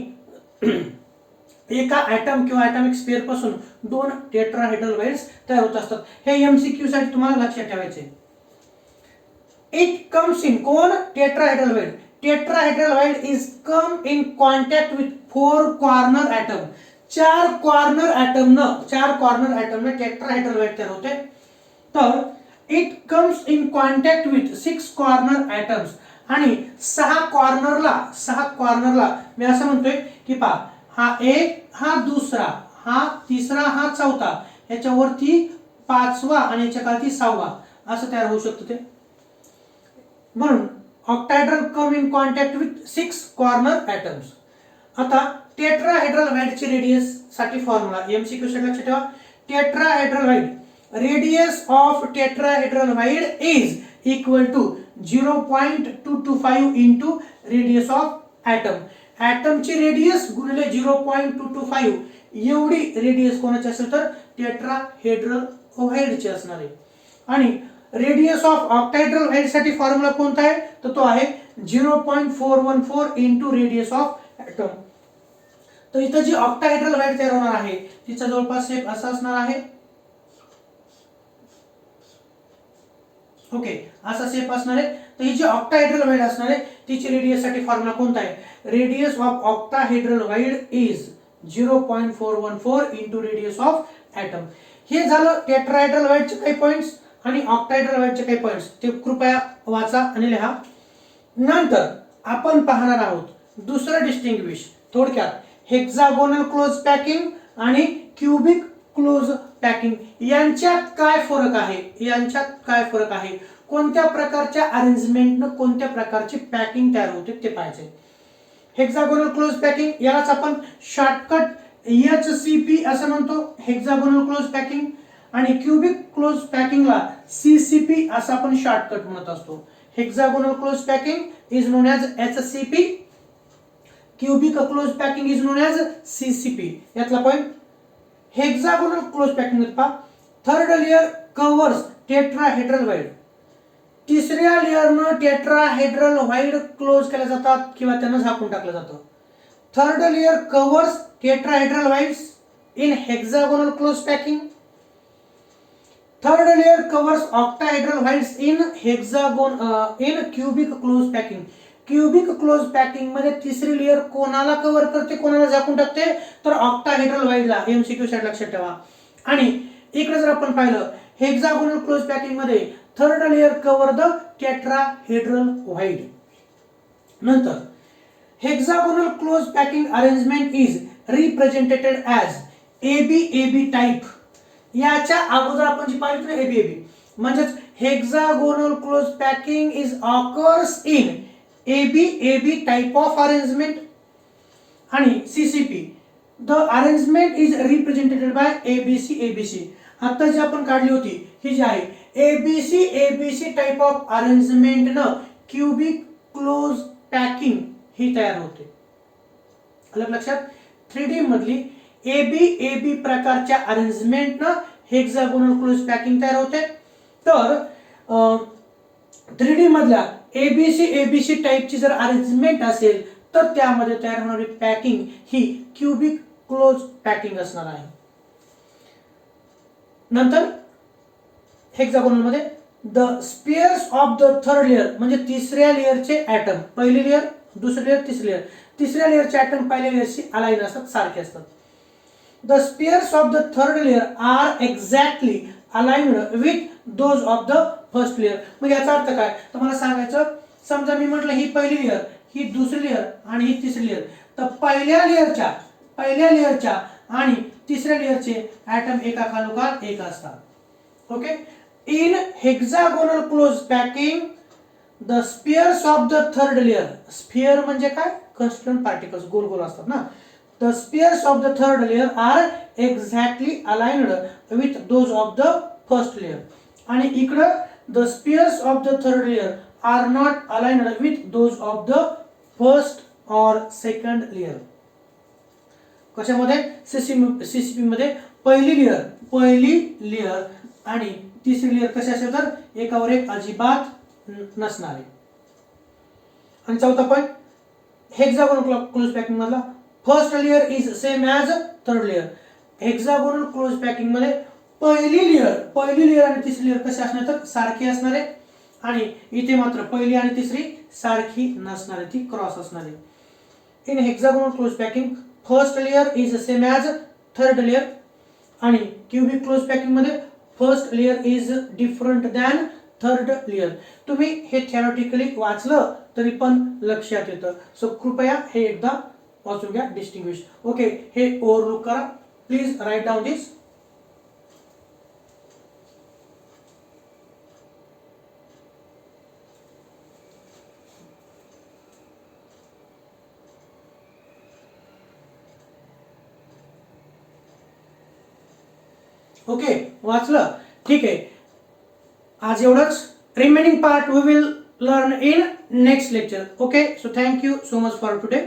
एका ॲटम किंवा ॲटॉमिक स्फिअर पासून 2 टेट्राहेड्रल व्हाईड्स तयार होत असतात. हे एमसीक्यू साठी तुम्हाला लक्षात ठेवायचे. इट कम्स इन कोण? Tetrahedral void. Tetrahedral void is come in contact with 4 corner atom. 4 corner ॲटमने टेट्राहेड्रल व्हाईड तयार होते. तर it comes in contact with 6 corner atoms. आणि 6 कॉर्नरला मी असं म्हणतोय की पहा, हा एक, हा दुसरा, हा तिसरा, हा चौथा, याच्यावरती 5वा आणि याच्या खाली 6वा असं तयार होऊ शकतं ते. म्हणून octahedral come in contact with 6 corner atoms. आता टेट्राहेड्रल व्हाईडचे रेडियस साठी फॉर्म्युला एमसीक्यू साठी लक्षात ठेवा. Tetrahedral void, radius of tetrahedral void is equal to 0.225 into radius of atom. ॲटमची रेडियस गुणिले 0.225 एवढी रेडियस कोणाची असेल तर टेट्राहेड्रल व्हाईडची असणार आहे. आणि रेडियस ऑफ ऑक्टाहेड्रल व्हाईड साठी फॉर्म्युला कोणता आहे तर तो आहे 0.414 इंटू रेडियस ऑफ ॲटम. तर इथं जी ऑक्टाहेड्रल व्हाईड तयार होणार आहे तिचा जवळपास शेप असा असणार आहे. ओके, असा शेप असणार आहे. तर ही जी ऑक्टाहेड्रल व्हाईड असणार आहे तिची रेडियस साठी फॉर्म्युला कोणता आहे? Radius of octahedral void is 0.414 into radius of atom. हे झालं टेट्राहेड्रल व्हाईडचे काही पॉइंट्स आणि ऑक्टाहेड्रल व्हाईडचे काही पॉइंट्स. ते कृपया वाचा आणि लिहा. नंतर आपण पाहणार आहोत दुसरं डिस्टिंग्विश. थोडक्यात हेक्सागोनल क्लोज पॅकिंग आणि क्यूबिक क्लोज पॅकिंग यांच्यात काय फरक आहे, कोणत्या प्रकारच्या अरेंजमेंटनं कोणत्या प्रकारची पॅकिंग तयार होते ते पाहायचे. हेक्सागोनल क्लोज पॅकिंग यालाच आपण शॉर्टकट HCP असं म्हणतो, हेक्सागोनल क्लोज पॅकिंग. आणि क्यूबिक क्लोज पॅकिंगला CCP असं आपण शॉर्टकट म्हणत असतो. Hexagonal close packing is known as HCP, cubic close packing is known as CCP. यातला पॉइंट हेक्सागोनल क्लोज पॅकिंग पहा. Third layer covers tetrahedral void. तिसऱ्या लेयरनं टेट्राहेड्रल व्हाईड क्लोज केल्या जातात किंवा त्यांना झाकून टाकलं जातं. Third layer covers tetrahedral voids in hexagonal close packing. Third layer covers octahedral voids in cubic close packing. Cubic close packing मध्ये तिसरी लेयर कोणाला कव्हर करते, कोणाला झाकून टाकते तर ऑक्टाहेड्रल व्हाईडला. एमसीक्यू साठी लक्षात ठेवा. आणि इकडे जर आपण पाहिलं हेक्सागोनल क्लोज पॅकिंग मध्ये third layer cover the tetrahedral void. नंतर hexagonal close packing arrangement is represented as ABAB type. याच्या अगोदर आपण जी पाहिली ABAB म्हणजेच hexagonal close packing is occurs in ABAB type of arrangement. आणि CCP the arrangement is represented by ABC. आता जी आपण काढली होती ही जी आहे ABC टाइप ऑफ अरेंजमेंट न क्यूबिक क्लोज पॅकिंग ही तयार होते. आलं लक्षात? 3D मधली ABAB प्रकारच्या अरेंजमेंट न हेक्सागोनल क्लोज पॅकिंग तयार होते. तर 3D मधल्या ABC टाइपची जर अरेंजमेंट असेल तर त्यामध्ये तयार होणारी पॅकिंग ही क्यूबिक क्लोज पॅकिंग असणार आहे. नंतर हेक्सागोनल मध्ये the spheres of the third layer म्हणजे तिसऱ्या लेयरचे ॲटम, पहिली लेयर, दुसरी लेयर, तिसरी लेयर, तिसऱ्या लेयरचे ॲटम पहिल्या लेयरशी अलाइन असतात, सारखे असतात. The spheres of the third layer are exactly aligned with those of the first layer. मग याचा अर्थ काय तर मला सांगायचं, समजा मी म्हटलं ही पहिली लेयर, ही दुसरी लेयर आणि ही तिसरी लेयर, तर पहिल्या लेयरच्या आणि तिसऱ्या लेयरचे ॲटम एका खालोखाल एक असतात. Okay. In hexagonal close packing the spheres of the third layer. Sphere म्हणजे काय? कन्स्टिट्यूएंट पार्टिकल्स, गोल गोल असतात ना. The spheres of the third layer are exactly aligned with those of the first layer. आणि इकडं the spheres of the third layer are not aligned with those of the first और second layer. कशामध्ये? CCP मध्ये पहिली layer आणि तिसरी layer कशी असेल तर एकावर एक अजिबात नसणारे. आणि चौथा पॉइंट हेक्सागोनल क्लोज पॅकिंग मधला first layer is same as third layer. Hexagonal close packing मध्ये पहिली लेअर आणि तिसरी लेअर कशी असणार तर सारखी असणार आहे. आणि इथे मात्र पहिली आणि तिसरी सारखी नसणार आहे, ती क्रॉस असणार आहे. In hexagonal close packing first layer is same as third layer. आणि क्युबिक क्लोज पॅकिंग मध्ये first layer is different than third layer. तुम्ही हे थेरॉटिकली वाचलं तरी पण लक्षात येतं. सो कृपया हे एकदा वाचून घ्या. डिस्टिंग्विश. ओके, हे ओव्हरलुक करा. Please write down this. Okay, वाचलं? ठीक आहे. आज एवढंच. Remaining part we will learn in next lecture. Okay, so thank you so much for today.